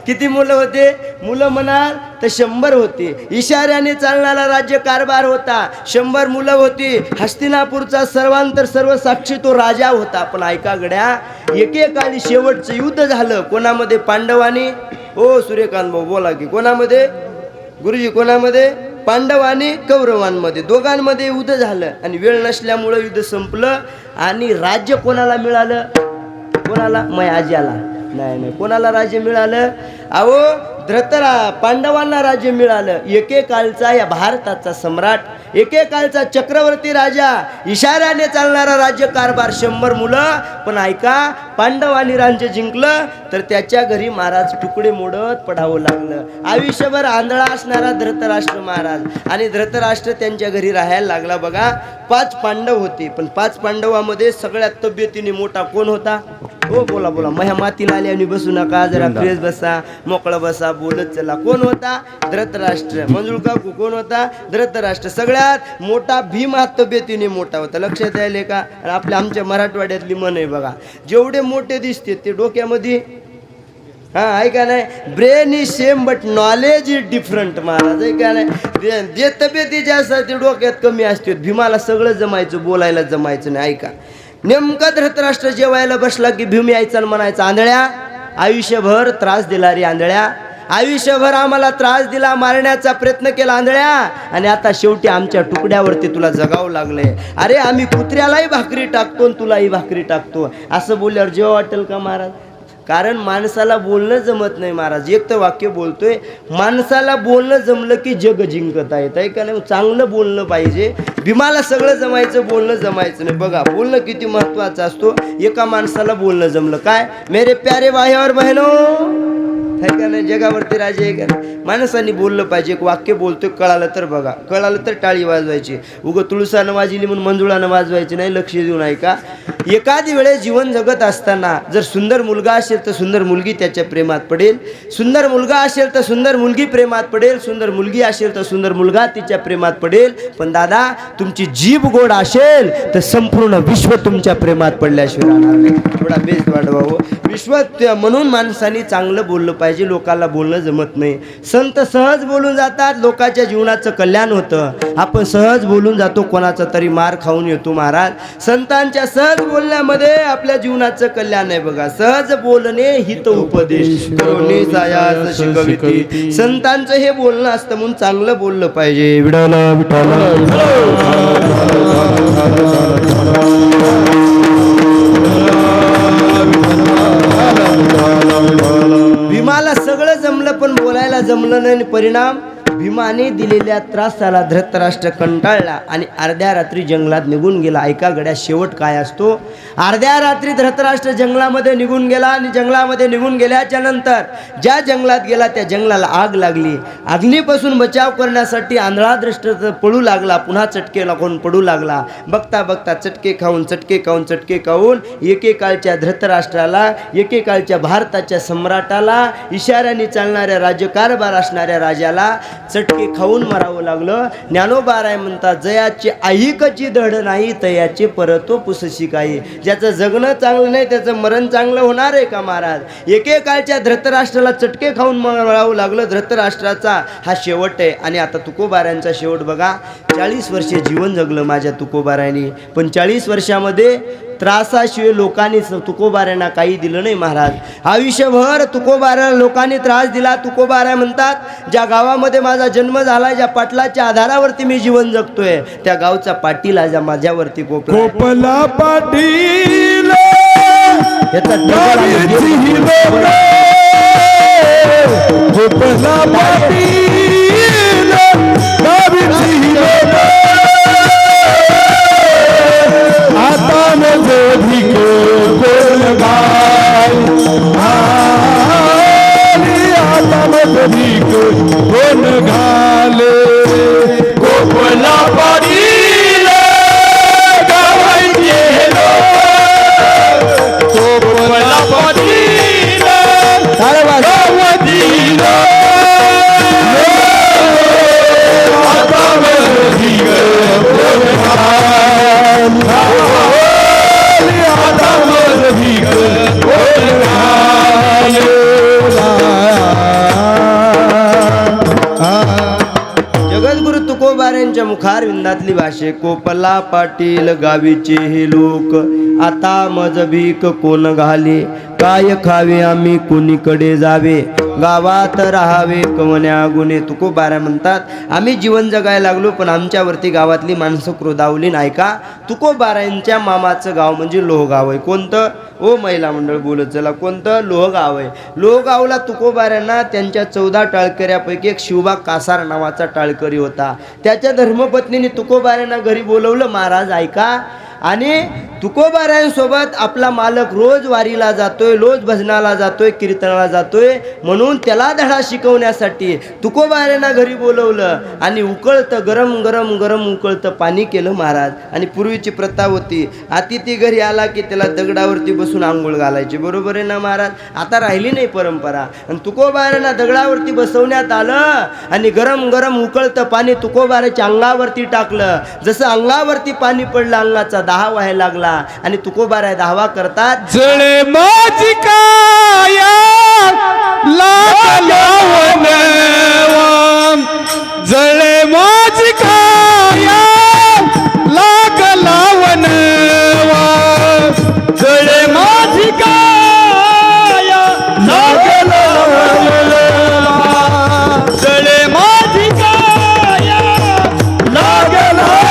[SPEAKER 1] किती मुलं होते? मुलं म्हणाल तर 100 होती. इशाऱ्याने चालणारा राज्य कारभार होता. 100 मुलं होती. हस्तिनापूरचा सर्वांतर सर्व साक्षी तो राजा होता. पण ऐका गड्या, एकेकाळी शेवटचं युद्ध झालं. कोणामध्ये? पांडवांनी. ओ सूर्यकांत भाऊ बोला की कोणामध्ये? गुरुजी कोणामध्ये? पांडव आणि कौरवांमध्ये, दोघांमध्ये युद्ध झालं आणि वेळ नसल्यामुळं युद्ध संपलं. आणि राज्य कोणाला मिळालं? कोणाला? आजीला नाही. कोणाला राज्य मिळालं? अहो पांडवांना राज्य मिळालं. एकेकाळचा या भारताचा सम्राट, एकेकाळचा चक्रवर्ती राजा, इशाऱ्याने चालणारा राज्य कारभार, 100 मुलं. पण ऐका, पांडवांनी राज्य जिंकलं तर त्याच्या घरी महाराज तुकडे मोडत पडावं लागलं. आयुष्यभर आंधळा असणारा धृतराष्ट्र महाराज आणि धृतराष्ट्र त्यांच्या घरी राहायला लागला. बघा 5 पांडव होते, पण 5 पांडवामध्ये सगळ्यात तब्येतीने मोठा कोण होता? हो बोला बोला. मातीला आली आणि बसू नका, जरा फ्रेश बसा, मोकळं बसा, बोलत चला. कोण होता? धृतराष्ट्र. मंजुळ काकू कोण होता? धृतराष्ट्र. सगळ्यात मोठा भीम हा तब्येतीने मोठा होता. लक्षात यायले का? आमच्या मराठवाड्यातली मन आहे बघा, जेवढे मोठे दिसते ते डोक्यामध्ये ऐका नाही, brain is same but knowledge is different Maharaj. ऐका नाही, जे तब्येती जे असतात ते डोक्यात कमी असते. भीमाला सगळं जमायचं, बोलायला जमायचं नाही. ऐका, नेमका धृतराष्ट्र जेवायला बसला की भीम यायचा म्हणायचा, आंधळ्या आयुष्यभर त्रास दिला रे आंधळ्या, आयुष्यभर आम्हाला त्रास दिला, मारण्याचा प्रयत्न केला आंधळ्या, आणि आता शेवटी आमच्या तुकड्यावरती तुला जगावं लागलंय. अरे आम्ही कुत्र्यालाही भाकरी टाकतो तुलाही भाकरी टाकतो. असं बोलल्यावर जेव्हा वाटेल का महाराज? कारण माणसाला बोलणं जमत नाही महाराज. एक तर वाक्य बोलतोय, माणसाला बोलणं जमलं की जग जिंकता येत आहे का नाही? चांगलं बोलणं पाहिजे. भीमाला सगळं जमायचं, बोलणं जमायचं नाही. बघा बोलणं किती महत्वाचं असतो. एका माणसाला बोलणं जमलं काय, मेरे प्यारे भाई और बहनो, है का नाही? जगावरती राजे आहे का नाही? माणसांनी बोललं पाहिजे. एक वाक्य बोलतोय कळालं तर बघा, कळालं तर टाळी वाजवायची. उगं तुळसानं वाजली म्हणून मंजुळानं वाजवायची नाही. लक्ष देऊन ऐका. एखादी वेळेस जीवन जगत असताना जर सुंदर मुलगा असेल तर सुंदर मुलगी त्याच्या प्रेमात पडेल, सुंदर मुलगा असेल तर सुंदर मुलगी प्रेमात पडेल, सुंदर मुलगी असेल तर सुंदर मुलगा तिच्या प्रेमात पडेल. पण दादा तुमची जीभ गोड असेल तर संपूर्ण विश्व तुमच्या प्रेमात पडल्याशिवाय राहणार नाही. थोडा बेस वाढवा हो. विश्व म्हणून माणसाने चांगलं बोललं पाहिजे. लोकांना बोलणं जमत नाही. संत सहज बोलून जातात, लोकांच्या जीवनाचं कल्याण होतं. आपण सहज बोलून जातो, कोणाचा तरी मार खाऊन येतो महाराज. संतांच्या सहज बोलण्यामध्ये आपल्या जीवनाचं कल्याण आहे बघा. सहज बोलणे हित उपदेश करुणी सायास शिकविती. संतांचं हे बोलणं असतं, म्हणून चांगलं बोललं पाहिजे. विठाला विठाला भीमाला सगळं जमलं पण बोलायला जमलं नाही. परिणाम भीमाने दिलेल्या त्रासाला धृतराष्ट्र कंटाळला आणि अर्ध्या रात्री जंगलात निघून गेला. ऐका गड्या, शेवट काय असतो. अर्ध्या रात्री धृतराष्ट्र जंगलामध्ये निघून गेला आणि जंगलामध्ये निघून गेल्याच्या नंतर ज्या जंगलात गेला त्या जंगलाला आग लागली. अग्नीपासून बचाव करण्यासाठी आंधळा दृष्ट पडू लागला. पुन्हा चटके लागून पडू लागला. बघता बघता चटके खाऊन एकेकाळच्या धृतराष्ट्राला, एकेकाळच्या भारताच्या सम्राटाला, इशाऱ्याने चालणाऱ्या राज्यकारभार असणाऱ्या राजाला चटके खाऊन मरावं लागलं. ज्ञानोबाराय म्हणतात, जयाची ऐकची धड नाही तयाचे परतो पुसशी काही. ज्याचं जगणं चांगलं नाही त्याचं मरण चांगलं होणार आहे का महाराज. एकेकाळच्या धृतराष्ट्राला चटके खाऊन मरावं लागलं. धृतराष्ट्राचा हा शेवट आहे. आणि आता तुकोबारायांचा शेवट बघा. 40 वर्षे जीवन जगलं माझ्या तुकोबारायांनी, पण 40 वर्षामध्ये त्रासाशिवाय लोकांनी तुकोबाऱ्यांना काही दिलं नाही महाराज. आयुष्यभर तुकोबाऱ्याला लोकांनी त्रास दिला. तुकोबाऱ्या म्हणतात, ज्या गावामध्ये माझा जन्म झाला, ज्या पाटलाच्या आधारावरती मी जीवन जगतोय, त्या गावचा पाटील आज माझ्यावरती
[SPEAKER 2] कोपला पाटील आता भिक कोण गाय, आता भिक कोण घाले. कोपला पाटील गावायचे कोपला पाटील गावतील आता भिक कोण
[SPEAKER 1] जगद्गुरु तुकोबाऱ्यांच्या मुखार विंदातली भाषे. कोपला पाटील गावीचे हे लोक, आता मज भीक कोण घाले. काय खावे आम्ही कोणीकडे जावे, गावात राहावे कवन्या गुणे. तुकोबाऱ्या म्हणतात, आम्ही जीवन जगायला लागलो पण आमच्यावरती गावातली माणसं क्रोधावली नाही का. तुकोबाऱ्यांच्या मामाचं गाव म्हणजे लोहगाव आहे. कोणतं ओ महिला मंडळ बोलत चला, कोणतं लोहगाव आहे. लोहगावला तुकोबाऱ्यांना त्यांच्या 14 टाळकऱ्यापैकी एक शिवबा कासार नावाचा टाळकरी होता. त्याच्या धर्मपत्नीने तुकोबाऱ्यांना घरी बोलवलं. महाराज ऐका, आणि तुकोबाऱ्यांसोबत आपला मालक रोज वारीला जातोय, रोज भजनाला जातोय, कीर्तनाला जातोय, म्हणून त्याला धडा शिकवण्यासाठी तुकोबाऱ्यांना घरी बोलवलं आणि उकळतं गरम गरम गरम उकळतं पाणी केलं महाराज. आणि पूर्वीची प्रथा होती, अतिथी घरी आला की त्याला दगडावरती बसून आंघोळ घालायची. बरोबर आहे ना महाराज. आता राहिली नाही परंपरा. आणि तुकोबाऱ्यांना दगडावरती बसवण्यात आलं आणि गरम गरम उकळतं पाणी तुकोबाऱ्याच्या अंगावरती टाकलं. जसं अंगावरती पाणी पडलं, अंगाचा दाह व्हायला लागला. आणि तुकोबाऱ्या दावा करतात,
[SPEAKER 2] जळे माझी काया लागलावन, जळे माझी काया लागलावन, जळे माझी काया लागलावन, जळे माझी काया लागलावन.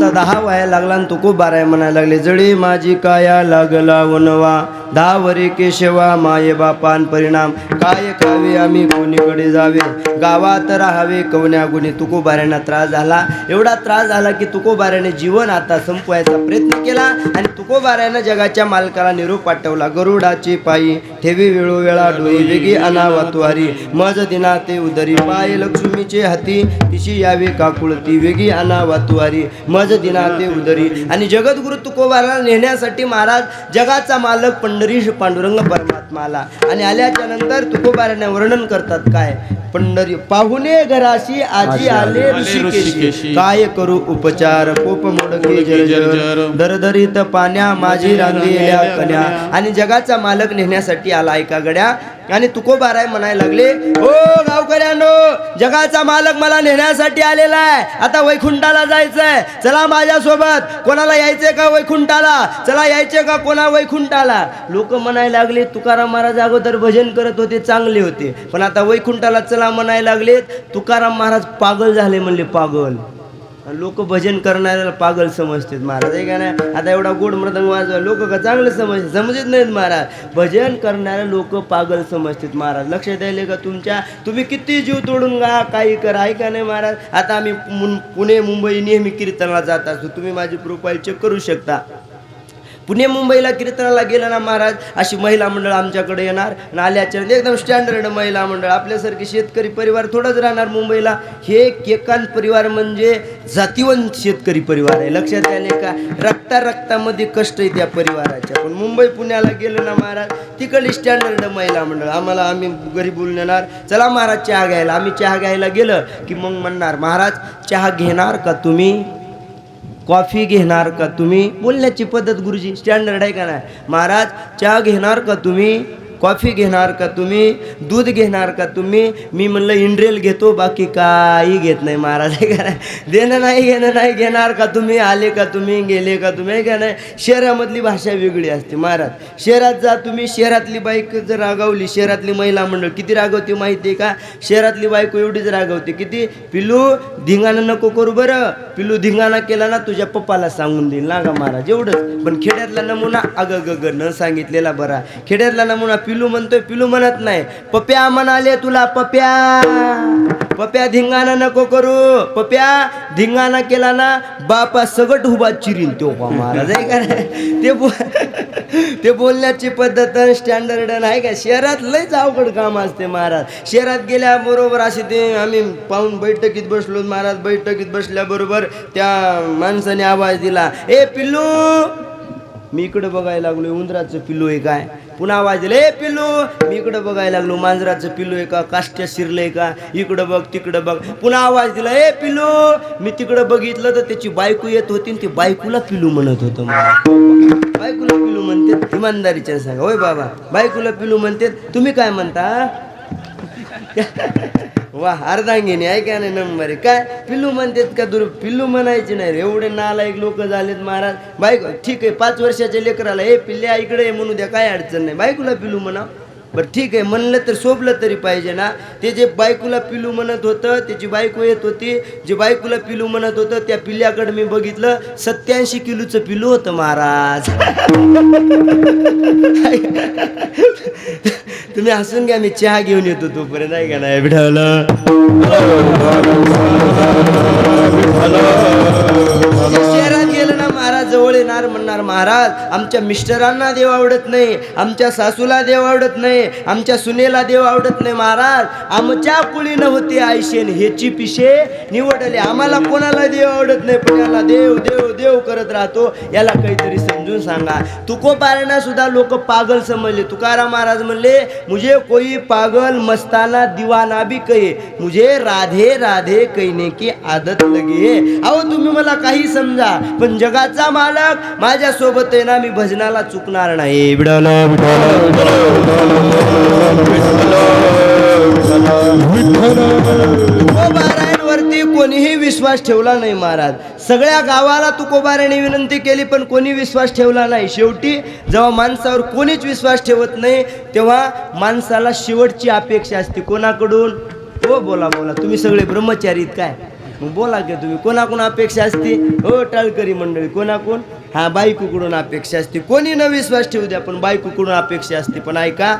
[SPEAKER 1] आता 10 व्हायला लागला आणि तुकोबाराय म्हणायला लागले, जळी माझी काया लागला वनवा, 10 वरे केशवा माये बापान परिणाम, काय खावे आम्ही कोणीकडे जावे, गावात राहावे कवन्या गुणी. तुकोबाऱ्यांना त्रास झाला, एवढा त्रास झाला की तुकोबाऱ्याने जीवन आता संपवायचा प्रयत्न केला आणि तुकोबाऱ्यानं जगाच्या मालकाला निरोप पाठवला, गरुडाची पायी ठेवी वेळोवेळा डोई, वेगी अनावतवारी मज दिना ते उदरी, पाय लक्ष्मीचे हाती तिशी यावे काकुळती, वेगी अनावतवारी मज दिना ते उदरी. आणि जगद्गुरु तुकोबाराला नेण्यासाठी महाराज जगाचा मालक पंढरीश पांडुरंग परमात्मा आला आणि आल्याच्या नंतर तुकोबाराने वर्णन करतात काय, पंढरी पाहुणे घराशी आजी आले ऋषिकेशी, काय करू उपचार कोप मोडके जर्जर, दरदरीत पाण्या माझी रांगेल्या कन्या. आणि जगाचा मालक नेण्यासाठी आला एका गड्या आणि तुकोबाराय म्हणायला लागले, ओ गावकऱ्यांनो, जगाचा मालक मला नेण्यासाठी आलेला आहे, आता वैकुंठाला जायचंय, चला माझ्या सोबत. कोणाला यायचंय का वैकुंठाला, चला यायचे का कोणा वैकुंठाला. लोक म्हणायला लागले, तुकाराम महाराज अगोदर भजन करत होते चांगले होते, पण आता वैकुंठाला चला म्हणायला लागले. तुकाराम महाराज पागल झाले म्हणले, पागल. लोक भजन करणाऱ्याला पागल समजतात महाराज, आहे का नाही. आता एवढा गोड मृदंग वाजवा लोक का चांगलं समजत नाहीत महाराज, भजन करणारे लोक पागल समजतात महाराज. लक्ष द्यायले का तुमच्या, तुम्ही किती जीव तोडून गा काही करा, आहे का नाही महाराज. आता आम्ही पुणे मुंबई नेहमी कीर्तनाला जात असतो, तुम्ही माझी प्रोफाईल चेक करू शकता. पुणे मुंबईला कीर्तनाला गेलं ना महाराज, अशी महिला मंडळ आमच्याकडे येणार आणि आल्याच्या एकदम स्टँडर्ड महिला मंडळ, आपल्यासारखे शेतकरी परिवार थोडंच राहणार मुंबईला. हे केकांत परिवार म्हणजे जातीवंत शेतकरी परिवार आहे, लक्षात आले का. रक्तामध्ये कष्ट आहे त्या परिवाराच्या. पण मुंबई पुण्याला गेलो ना महाराज, तिकडली स्टँडर्ड महिला मंडळ, आम्ही घरी बोलून येणार, चला महाराज चहा घ्यायला. आम्ही चहा घ्यायला गेलं की मग म्हणणार, महाराज चहा घेणार का तुम्ही, कॉफी घेणार का तुम्ही. बोलण्याची पद्धत गुरुजी स्टँडर्ड आहे का नाही. महाराज चहा घेणार का तुम्ही, कॉफी घेणार का तुम्ही, दूध घेणार का तुम्ही. मी म्हणलं इंड्रेल घेतो, बाकी काही घेत नाही महाराज, आहे का नाही. देणं नाही घेणं नाही, घेणार का तुम्ही, आले का तुम्ही, गेले का तुम्ही, आहे का नाही. शहरामधली भाषा वेगळी असते महाराज. शहरात जा तुम्ही, शहरातली बायको जर रागावली, शहरातली महिला मंडळ किती रागवते माहिती आहे का. शहरातली बायको एवढीच रागवते किती, पिलू धिंगाणा नको करू बरं, पिलू धिंगाणा केला ना तुझ्या पप्पाला सांगून देईल ना गा महाराज, एवढंच. पण खेड्यातला नमुना अग ग न सांगितलेला बरा. खेड्यातला नमुना पिलू म्हणतोय, पिलू म्हणत नाही. पप्या म्हणाले तुला, पप्या धिंगाणा नको करू, पप्या धिंगाणा केला ना बापा सगट उभा चिरील तो महाराज, आहे का नाही. ते बोलण्याची पद्धत स्टँडर्ड आहे का. शहरात लयच अवघड काम असते महाराज. शहरात गेल्याबरोबर असे ते आम्ही पाहून बैठकीत बसलो महाराज. बैठकीत बसल्याबरोबर त्या माणसाने आवाज दिला, ए पिल्लू. मी इकडं बघायला लागलो, उंदराचं पिल्लू आहे काय. पुन्हा आवाज दिला, ए पिल्लू. मी इकडं बघायला लागलो, मांजराचं पिल्लू आहे का, काष्ट्या शिरलंय का, इकडं बघ तिकडं बघ. पुन्हा आवाज दिला, ए पिल्लू. मी तिकडं बघितलं तर त्याची बायको येत होती आणि ती बायकोला पिल्लू म्हणत होतं मला. बायकोला पिल्लू म्हणते, इमानदारीच्या सांगा. होय बाबा, बायकोला पिल्लू म्हणते, तुम्ही काय म्हणता. वा अर्धांगिनी, आहे का नाही नंबर आहे काय. पिल्लू म्हणतात का, पिल्लू म्हणायचे नाही रे, एवढे नालायक लोक झालेत महाराज. बायको ठीक आहे, 5 वर्षाच्या लेकराला ए पिल्ल्या इकडे म्हणू द्या, काय अडचण नाही, बायकोला पिल्लू म्हणा. बरं ठीक आहे, म्हणलं तर शोभलं तरी पाहिजे ना. ते जे बायकोला पिल्लू म्हणत होतं, त्याची बायको येत होती, जे बायकोला पिल्लू म्हणत होतं त्या पिल्ल्याकडे मी बघितलं, 87 किलोचं पिल्लू होतं महाराज. तुम्ही हसून घ्या, मी चहा घेऊन येतो तोपर्यंत, आहे का नाही. शहरात गेलं ना महाराज, जवळ येणार म्हणणार, महाराज आमच्या मिस्टरांना देव आवडत नाही, आमच्या सासूला देव आवडत नाही, आमच्या सुनेला देव आवडत नाही महाराज. आमच्या कुळीनं होते आयशेन ह्याची पिशे निवडले, आम्हाला कोणाला देव आवडत नाही, पण याला देव देव देव करत राहतो, याला काहीतरी समजून सांगा. तुकोबारांना सुद्धा लोक पागल समजले. तुकाराम महाराज म्हणले, मुझे कोई पागल मस्ताना दीवाना भी कहे, मुझे राधे राधे कहने की आदत लगी है. अहो तुम्ही मला काही समजा, पण जगाचा मालक माझ्या सोबत आहे ना, मी भजनाला चुकणार नाही. तुकोबारायांवरती कोणीही विश्वास ठेवला नाही महाराज. सगळ्या गावाला तुकोबारायांनी विनंती केली, पण कोणी विश्वास ठेवला नाही. शेवटी जेव्हा माणसावर कोणीच विश्वास ठेवत नाही, तेव्हा माणसाला शेवटची अपेक्षा असते कोणाकडून. हो बोला बोला, तुम्ही सगळे ब्रह्मचारी काय. मग बोला की तुम्ही कोणाकडून अपेक्षा असते हो टाळकरी मंडळी कोणाकडून हा बायकोकडून अपेक्षा असते कोणी न विश्वास ठेवू द्या पण बायकोकडून अपेक्षा असते पण ऐका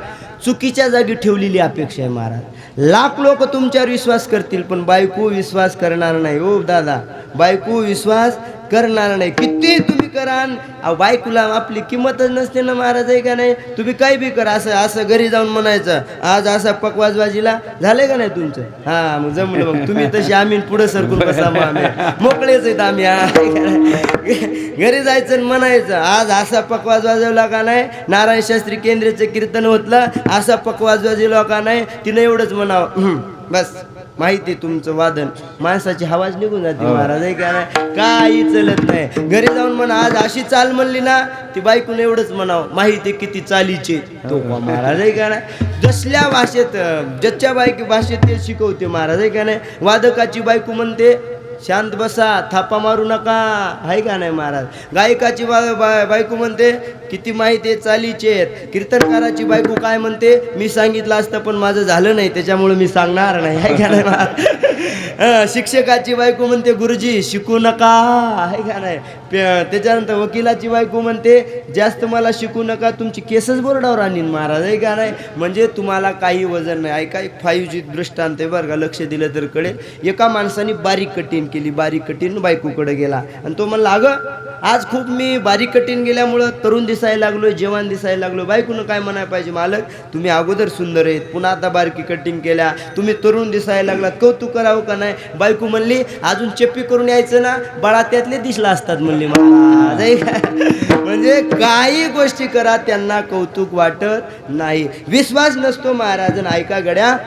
[SPEAKER 1] चुकीच्या जागी ठेवलेली अपेक्षा आहे महाराज लाख लोक तुमच्यावर विश्वास करतील पण बायको विश्वास करणार नाही हो दादा बायको विश्वास करणार नाही किती तुम्ही करान बायकोला आपली किंमतच नसते ना महाराज आहे का नाही तुम्ही काही बी करा असं असं घरी जाऊन म्हणायचं आज असा पकवाजबाजीला झालंय का नाही तुमचं हा मग जमलं मग तुम्ही तशी आम्ही पुढे सरकून बसा मग आम्ही मोकळेच आहेत आम्ही घरी जायचं आणि म्हणायचं आज असा पकवाज वाजवला का नाही नारायण शास्त्री केंद्राचं कीर्तन होतलं असा पकवाज वाजवला का नाही तिनं एवढंच म्हणावं बस माहिती तुमचं वादन माणसाची हवाच निघून जाते महाराज आहे का नाही काही चलत नाही घरी जाऊन म्हणा आज अशी चाल म्हणली ना ती बायकून एवढंच म्हणावं माहिती किती चालीचे तो महाराज आहे का नाही जसल्या भाषेत जच्या भाषेत ते शिकवते महाराज आहे का नाही वादकाची बायको म्हणते शांत बसा थापा मारू नका आहे का नाही महाराज गायकाची बायको म्हणते किती माहिती आहे चालीचे आहेत कीर्तनकाराची बायको काय म्हणते मी सांगितलं असतं पण माझं झालं नाही त्याच्यामुळे मी सांगणार नाही आहे का नाही महाराज शिक्षकाची बायको म्हणते गुरुजी शिकू नका आहे का नाही त्याच्यानंतर वकिलाची बायको म्हणते जास्त मला शिकू नका तुमची केसच बोर्डावर आणीन महाराज आहे का नाही म्हणजे तुम्हाला काही वजन नाही ऐका एक 5G दृष्टांत आहे बरं का लक्ष दिलं तर कळेल एका माणसाने बारीक कटीन केली बारीक कटीन बायकोकडे गेला आणि तो म्हणला अगं आज खूप मी बारीक कटीन गेल्यामुळं तरुण दिसायला लागलोय जवान दिसायला लागलो बायकोनं काय म्हणायला पाहिजे मालक तुम्ही अगोदर सुंदर आहेत पुन्हा आता बारकी कटिंग केल्या तुम्ही तरुण दिसायला लागलात कौतुक करावं का नाही बायको म्हणली अजून चेप्पी करून यायचं ना बाळा त्यातले दिसला असतात म्हणली महाराज म्हणजे काही गोष्टी करा त्यांना कौतुक वाटत नाही विश्वास नसतो महाराज ऐका गड्या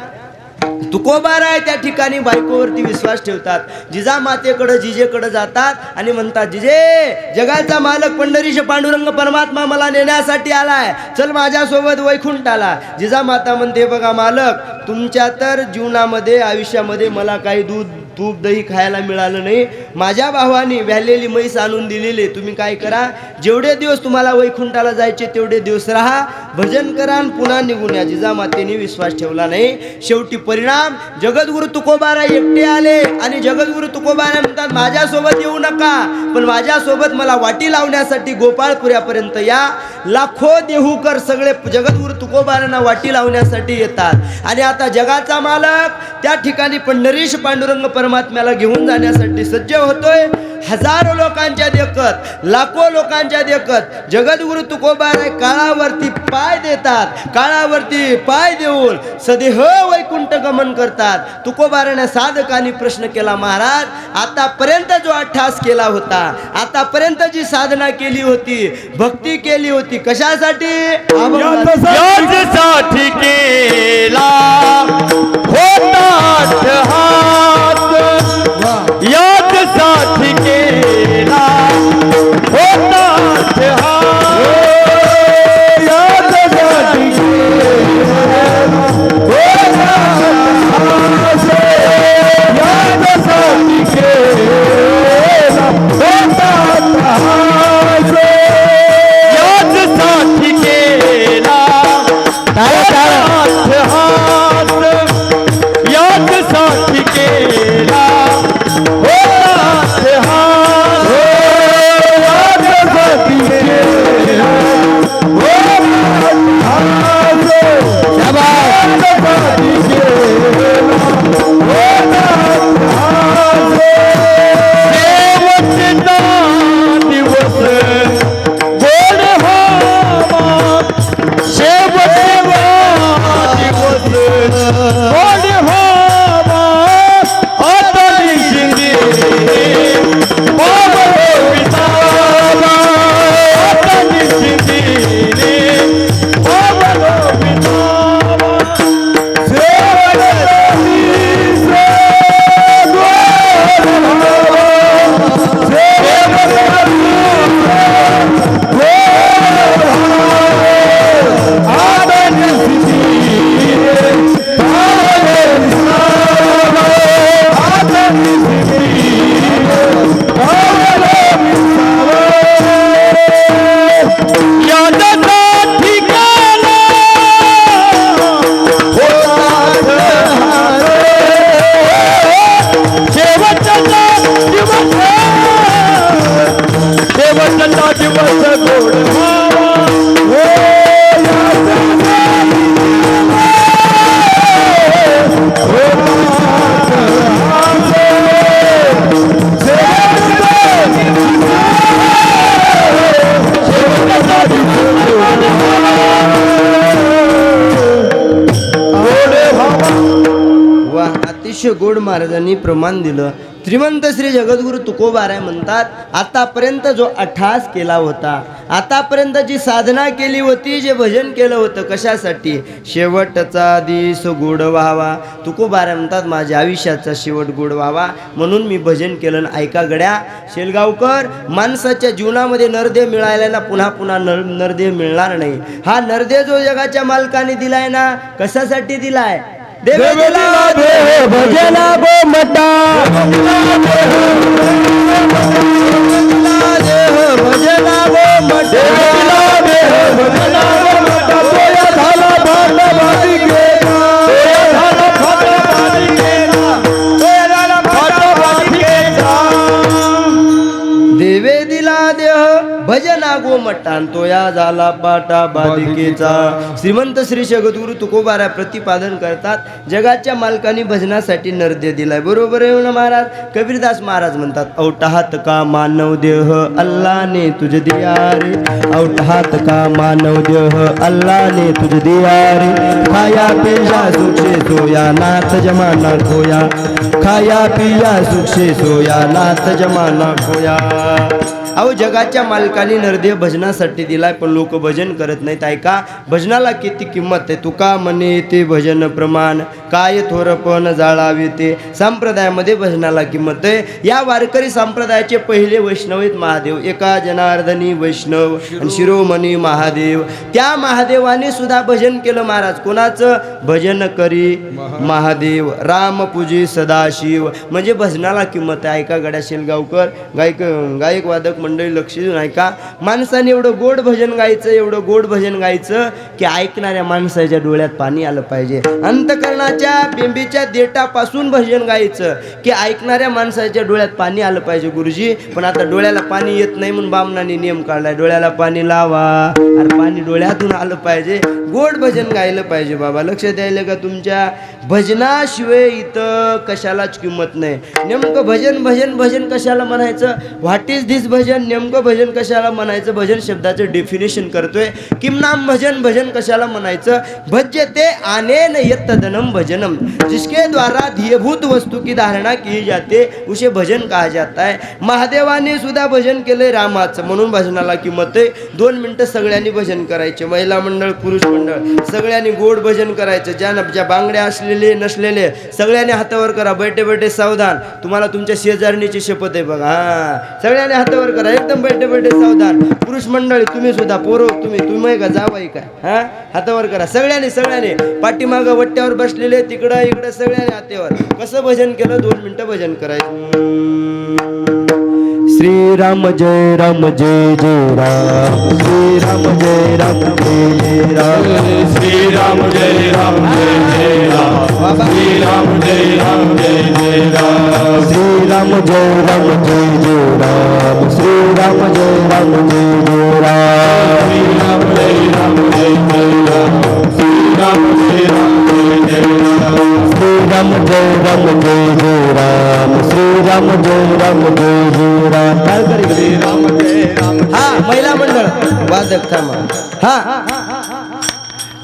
[SPEAKER 1] तुकोबार आहे त्या ठिकाणी बायकोवरती विश्वास ठेवतात जिजा मातेकडे जिजेकडे जातात आणि म्हणतात जिजे जगाचा मालक पंढरीश पांडुरंग परमात्मा मला नेण्यासाठी आलाय चल माझ्यासोबत वैकुंठाला जिजा माता म्हणते बघा मालक तुमच्या तर जीवनामध्ये आयुष्यामध्ये मला काही दूध तूप दही खायला मिळालं नाही माझ्या भावाने व्यालेली म्हैस आणून दिलेली तुम्ही काय करा जेवढे दिवस तुम्हाला वैकुंठाला जायचे तेवढे दिवस राहा भजन करा आणि पुन्हा निघून या जिजामातेने विश्वास ठेवला नाही शेवटी परिणाम जगद्गुरु तुकोबारा एकटे आले आणि जगद्गुरु तुकोबारा म्हणतात माझ्यासोबत येऊ नका पण माझ्यासोबत मला वाटी लावण्यासाठी गोपाळपुऱ्यापर्यंत या लाखो देहूकर सगळे जगद्गुरु तुकोबारांना वाटी लावण्यासाठी येतात आणि आता जगाचा मालक त्या ठिकाणी पंढरीश पांडुरंग परमात्म्याला घेऊन जाण्यासाठी सज्ज होतोय हजारो लोकांच्या देखत लाखो लोकांच्या देखत जगद्गुरु तुकोबार काळावरती पाय देतात काळावरती पाय देऊन सदेह वैकुंठ गमन करतात तुकोबाराने साधकांनी प्रश्न केला महाराज आतापर्यंत जो अठ्ठास केला होता आतापर्यंत जी साधना केली होती भक्ती केली होती कशासाठी
[SPEAKER 2] याच्यासाठी केला होता अट्टहास याच्यासाठी केला होता अट्टहास याच्यासाठी केला होता अट्टहास याच्यासाठी केला होता अट्टहास याच्यासाठी केला अट्टहास याच्यासाठी केला शेवटचा दिवस गोड व्हावा हो
[SPEAKER 1] वा, अतिशय गोड महाराजांनी प्रमाण दिलं. श्रीमंत श्री जगद्गुरु तुकोबाराय म्हणतात, आतापर्यंत जो अठ्ठास केला होता, आतापर्यंत जी साधना केली होती, जे भजन केलं होतं, कशासाठी? शेवटचा दिवस गोड व्हावा. तुकोबाराय म्हणतात, माझ्या आयुष्याचा शेवट गोड व्हावा म्हणून मी भजन केलं. ऐका गड्या शेलगावकर, माणसाच्या जीवनामध्ये नरदेव मिळायला ना पुन्हा पुन्हा नरदेव मिळणार नाही. हा नरदेव जो जगाच्या मालकाने दिलाय ना, कशासाठी दिलाय?
[SPEAKER 2] देवला देव भजला गोमटा
[SPEAKER 1] देव भजला गोमटा
[SPEAKER 2] तोया झाला भांडवाली गेला तोया झाला भांडवाली गेला
[SPEAKER 1] देवे दिला देह भजना गोमटान तोया झाला पाटा बालिकेचा. श्रीमंत श्री जगद्गुरु तुकोबाराय प्रतिपादन करतात, जगाच्या मालकाने भजनासाठी नरदेव दिलाय. बरोबर आहे ना महाराज? कबीरदास महाराज म्हणतात, औटाहात का मानव देह अल्लाने तुझ दिया रे, औटाहात का मानव देह अल्लाने तुझ दिया रे, खाया पिया सुखे सोया नाथ जमाना खोया, खाया पिया सुखे सोया नाथ जमाना खोया. अहो, जगाच्या मालकाने नरदेव भजनासाठी दिलाय, पण लोक भजन करत नाहीत. ऐका, भजनाला किती किंमत आहे. तुका म्हणे ते भजन प्रमाण, काय थोरपण जाळावे ते. संप्रदायामध्ये भजनाला किंमत आहे. या वारकरी संप्रदायाचे पहिले वैष्णव आहेत महादेव. एका जनार्दनी वैष्णव आणि शिरोमणी महादेव. त्या महादेवाने सुद्धा भजन केलं महाराज. कोणाचं? भजन करी महादेव, राम पूजी सदाशिव. म्हणजे भजनाला किंमत आहे. ऐका गड्या शेलगावकर, गायक वादक मंडळी, लक्ष देऊन ऐका. माणसाने एवढं गोड भजन गायचं, एवढं गोड भजन गायचं की ऐकणाऱ्या माणसाच्या डोळ्यात पाणी आलं पाहिजे. अंतकरणाच्या बिंबीच्या देठापासून भजन गायचं की ऐकणाऱ्या माणसाच्या डोळ्यात पाणी आलं पाहिजे गुरुजी. पण आता डोळ्याला पाणी येत नाही म्हणून बामणाने नियम काढलाय, डोळ्याला पाणी लावा. अरे पाणी डोळ्यातून आलं पाहिजे, गोड भजन गायलं पाहिजे बाबा. लक्ष द्यायला का? तुमच्या भजनाशिवाय इथं कशालाच किंमत नाही. नेमकं भजन भजन भजन कशाला म्हणायचं? व्हॉट इज दिस भजन? नेमकं भजन कशाला म्हणायचं? भजन शब्दाचं डेफिनेशन करतोय. किम नाम भजन, भजन कशाला म्हणायचं? भज्यते आनेन यत्तदनम भजनम, जिसके द्वारा ध्येयभूत वस्तु की धारणा की जाते उसे भजन कहा जाता है. महादेवाने सुद्धा भजन केलंय रामाचं, म्हणून भजनाला किंमत आहे. 2 मिनिटं सगळ्यांनी भजन करायचे, महिला मंडळ पुरुष मंडळ सगळ्यांनी गोड भजन करायचं. ज्या बांगड्या असलेले नसलेले सगळ्यांनी हातावर करा. बैठे बैठे सावधान. तुम्हाला तुमच्या शेजारणीची शपथ आहे बघा. हा, सगळ्यांनी हातावर करा, एकदम बैठे बैठे सावधान. पुरुष मंडळी तुम्ही सुद्धा, पोरो तुम्ही का जावाई काय, हा हातावर करा. सगळ्यांनी पाठीमागं वट्ट्यावर बसलेले तिकडं इकडं सगळ्यांनी हातावर. कसं भजन केलं? 2 मिनिटं भजन करायचं.
[SPEAKER 2] श्रीराम जय राम जय जय राम, श्रीराम जय राम जय जय राम, श्रीराम जय राम जय जय राम, श्रीराम जय राम जय जय राम, श्रीराम जय राम जय जय राम, श्रीराम जय राम जय जय राम, श्रीराम जय राम जय जय राम, श्रीराम जय राम जय जय राम, श्रीराम जय राम जय जय राम, श्रीराम जय राम जय जय राम.
[SPEAKER 1] श्रीराम जय राम. हा, महिला मंडळ वादक थांबा. हा,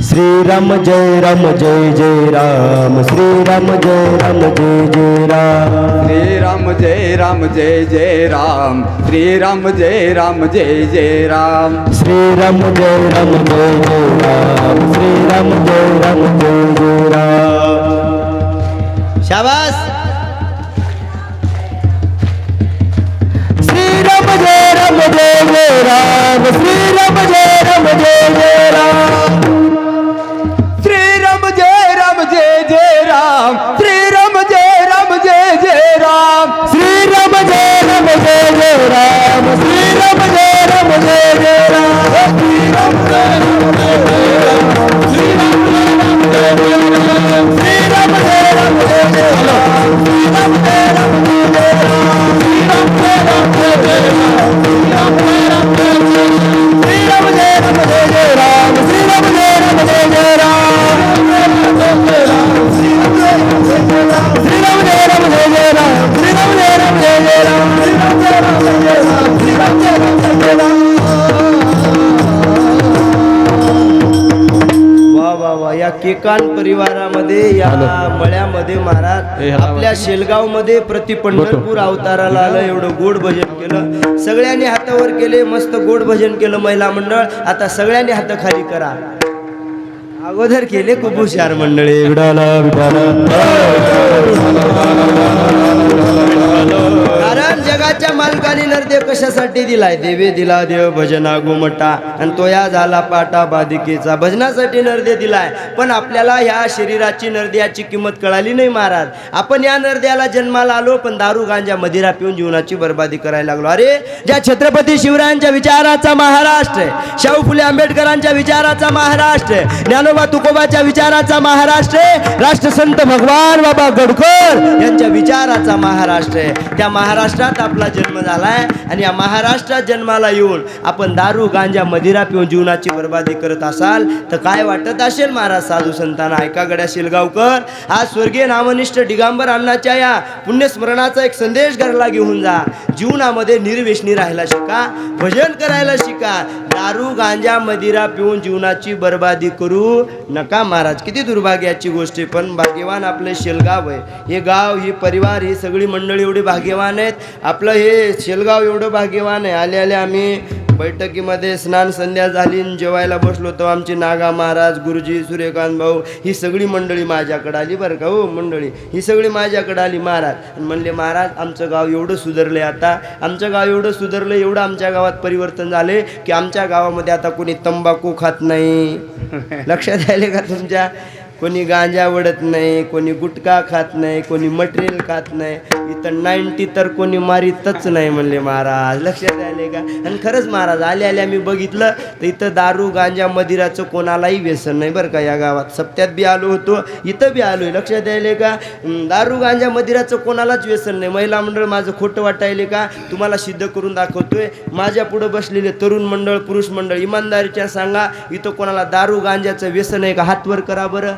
[SPEAKER 2] श्रीराम जय राम जय जय राम, श्रीराम जय राम जय जय राम,
[SPEAKER 3] श्रीराम जय राम जय जय राम, श्रीराम जय राम जय जय राम,
[SPEAKER 2] श्रीराम जय राम जय जय राम, श्रीराम जय राम जय जय राम.
[SPEAKER 1] शाबास.
[SPEAKER 2] श्रीराम जय राम जय जय राम, श्रीराम जय राम जय जय राम,
[SPEAKER 3] श्रीराम जय राम जय जय राम, श्रीराम जय राम जय जय राम,
[SPEAKER 2] श्रीराम जय राम जय जय राम, श्रीराम जय राम जय जय राम, श्रीराम जय राम जय जय राम, श्रीराम जय राम जय जय राम, श्रीराम जय राम जय जय राम, श्रीराम जय राम जय जय राम, श्रीराम जय राम जय जय राम, श्रीराम जय राम
[SPEAKER 1] केकान परिवारामध्ये या मळ्यामध्ये महाराज आपल्या शेलगाव मध्ये प्रति पंढरपूर अवताराला आलं. एवढं गोड भजन केलं, सगळ्यांनी हातावर केले, मस्त गोड भजन केलं महिला मंडळ. आता सगळ्यांनी हात खाली करा. अगोदर केले खूप हुशार मंडळी. कारण जगाच्या मालकाने नरदेव कशासाठी दिलाय? देवे दिला देव भजना गोमटा, आणि तो या झाला पाटा बाधिकेचा. भजनासाठी नरदे दिलाय. पण आपल्याला ह्या शरीराची नरद्याची किंमत कळाली नाही महाराज. आपण या नरद्याला जन्माला आलो, पण दारू गांजा मदिरा पिऊन जीवनाची बर्बादी करायला लागलो. अरे ज्या छत्रपती शिवरायांच्या विचाराचा महाराष्ट्र आहे, शाहू फुले आंबेडकरांच्या विचाराचा महाराष्ट्र आहे, ज्ञानोबा तुकोबाच्या विचाराचा महाराष्ट्र आहे, राष्ट्रसंत भगवान बाबा गडकर यांच्या विचाराचा महाराष्ट्र आहे. त्या महाराष्ट्रात आपला जन्म झालाय, आणि या महाराष्ट्रात जन्माला येऊन आपण दारू गांजा मदिरा पिऊन जीवनाची बर्बादी करत असाल तर काय वाटत असेल महाराज साधू संतांना? ऐका गड्या शिलगावकर, आज स्वर्गीय नामनिष्ठ दिगंबर अण्णाच्या या पुण्यस्मरणाचा एक संदेश घरला घेऊन जा. जीवनामध्ये निर्व्यसनी राहायला शिका, भजन करायला शिका. दारू गांजा मदिरा पिऊन जीवनाची बर्बादी करू नका महाराज. किती दुर्भाग्याची गोष्ट आहे. पण भाग्यवान आपलं शेलगाव आहे. हे गाव, ही परिवार, ही सगळी मंडळी एवढी भाग्यवान आहेत. आपलं हे शेलगाव एवढं भाग्यवान आहे. आले आले आम्ही बैठकीमध्ये स्नान संध्या झाली, जेवायला बसलो तर आमचे नागा महाराज, गुरुजी, सूर्यकांत भाऊ, ही सगळी मंडळी माझ्याकडे आली बरं का. हो मंडळी, ही सगळी माझ्याकडे आली महाराज. आणि म्हणले महाराज आमचं गाव एवढं सुधारलंय, आता आमचं गाव एवढं सुधारलं, एवढं आमच्या गावात परिवर्तन झाले की आमच्या गावामध्ये आता कोणी तंबाखू खात नाही. लक्षात आले का तुमच्या? कोणी गांजा वडत नाही, कोणी गुटखा खात नाही, कोणी मटेरियल खात नाही. इथं 90 तर कोणी मारीतच नाही म्हणले महाराज. लक्षात आले का? आणि खरंच महाराज आले आले आम्ही बघितलं तर इथं दारू गांजा मदिराचं कोणालाही व्यसन नाही बरं का. या गावात सप्त्यात बी आलो होतो, इथं बी आलोय. लक्षात आले का? दारू गांजा मदिराचं कोणालाच व्यसन नाही. महिला मंडळ माझं खोटं वाटायले का? तुम्हाला सिद्ध करून दाखवतोय. माझ्या पुढं बसलेले तरुण मंडळ, पुरुष मंडळ, इमानदारीच्या सांगा, इथं कोणाला दारू गांजाचं व्यसन आहे का? हातवर करा बरं.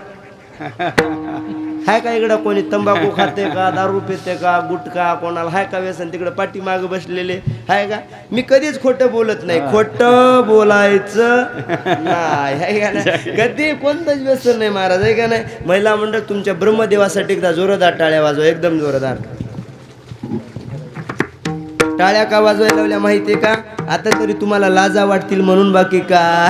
[SPEAKER 1] हाय का इकडं कोणी तंबाखू खाते का, दारू पिते का, गुटखा कोणाला हाय का व्यसन? तिकडं पाठीमागं बसलेले हाय का? मी कधीच खोटं बोलत नाही, खोटं बोलायचं नाही, हाय का नाही? कधी कोणतंच व्यसन नाही महाराज, आहे का नाही? महिला मंडळ तुमच्या ब्रह्मदेवासाठी एकदा जोरदार टाळ्या वाजवा, एकदम जोरदार टाळ्या का वाजवायला लावल्या माहितीये का? आता तरी तुम्हाला लाजा वाटतील म्हणून, बाकी का?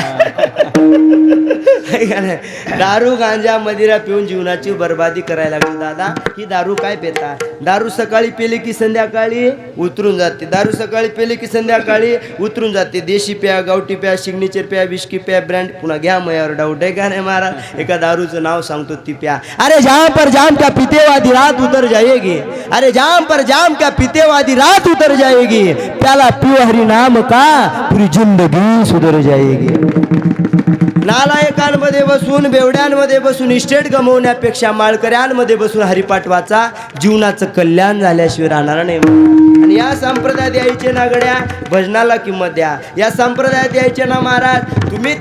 [SPEAKER 1] दारू गांजा मदिरा पिऊन जीवनाची बर्बादी करायला लागली. दादा ही दारू काय पेता? दारू सकाळी पेली की संध्याकाळी उतरून जाते, दारू सकाळी पेली की संध्याकाळी उतरून जाते. देशी प्या, गावठी प्या, सिग्नेचर प्या, विस्की प्या, ब्रँड, पुन्हा घ्या मयावर डाऊट आहे का नाही महाराज? एका दारूचं नाव सांगतो ती प्या. अरे जाम पर जाम क्या पीतेवादी रात उतर जाएगी, अरे जाम पर जाम क्या पीतेवादी रात उतर जाएगी, प्याला पियो हरि नाम का पूरी जिंदगी सुधर जाएगी. नालायकांमध्ये बसून, बेवड्यांमध्ये बसून इस्टेट गमवण्यापेक्षा माळकऱ्यांमध्ये बसून हरिपाठ वाचा, जीवनाचं कल्याण झाल्याशिवाय राहणार नाही. आणि या संप्रदायात यायचे ना गड्या, भजनाला किंमत द्या. या संप्रदायात यायचे ना महाराज, तुम्ही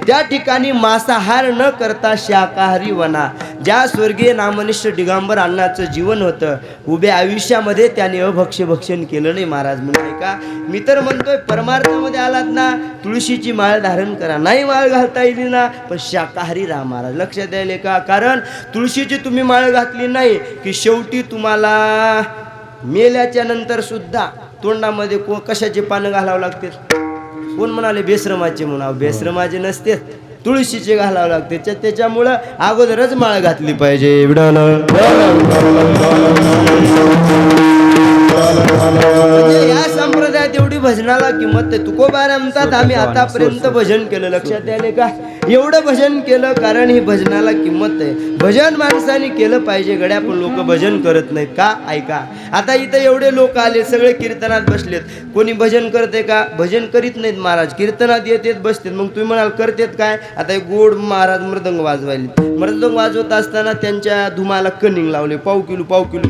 [SPEAKER 1] त्या ठिकाणी मांसाहार न करता शाकाहारी वना. ज्या स्वर्गीय नामनिष्ठ दिगंबर अण्णाचं जीवन होतं, उभ्या आयुष्यामध्ये त्याने अभक्ष्य भक्षण केलं नाही महाराज. म्हणून ऐका, मी तर म्हणतोय परमार्थामध्ये आलात ना, तुळशीची माळ धारण करा. नाही माळ घालता येईल ना, पण शाकाहारी राहा महाराज. लक्षात द्यायले का? कारण तुळशीची तुम्ही माळ घातली नाही की शेवटी तुम्हाला मेल्याच्या नंतर सुद्धा तोंडामध्ये कशाचे पानं घालावं लागते? कोण म्हणाले बेश्रमाचे? म्हणावं बेश्रमाचे नसते, तुळशीचे घालावं लागते. त्याच्यामुळं अगोदरच माळ घातली पाहिजे. म्हणजे या संप्रदायात एवढी भजनाला किंमत आहे. तुकोबारा म्हणतात आम्ही आतापर्यंत भजन केलं. लक्षात आले का? एवढं भजन केलं कारण ही भजनाला किंमत आहे. भजन माणसाने केलं पाहिजे गड्या, पण लोक भजन करत नाहीत का? ऐका, आता इथं एवढे लोक आले, सगळे कीर्तनात बसलेत, कोणी भजन करते का? भजन करीत नाहीत महाराज, कीर्तनात येतेत बसतेत. मग तुम्ही म्हणाल करतेत काय? आता एक गोड महाराज मृदंग वाजवायले, मृदंग वाजवत असताना त्यांच्या धुमाला कनिंग लावले, पाव किलो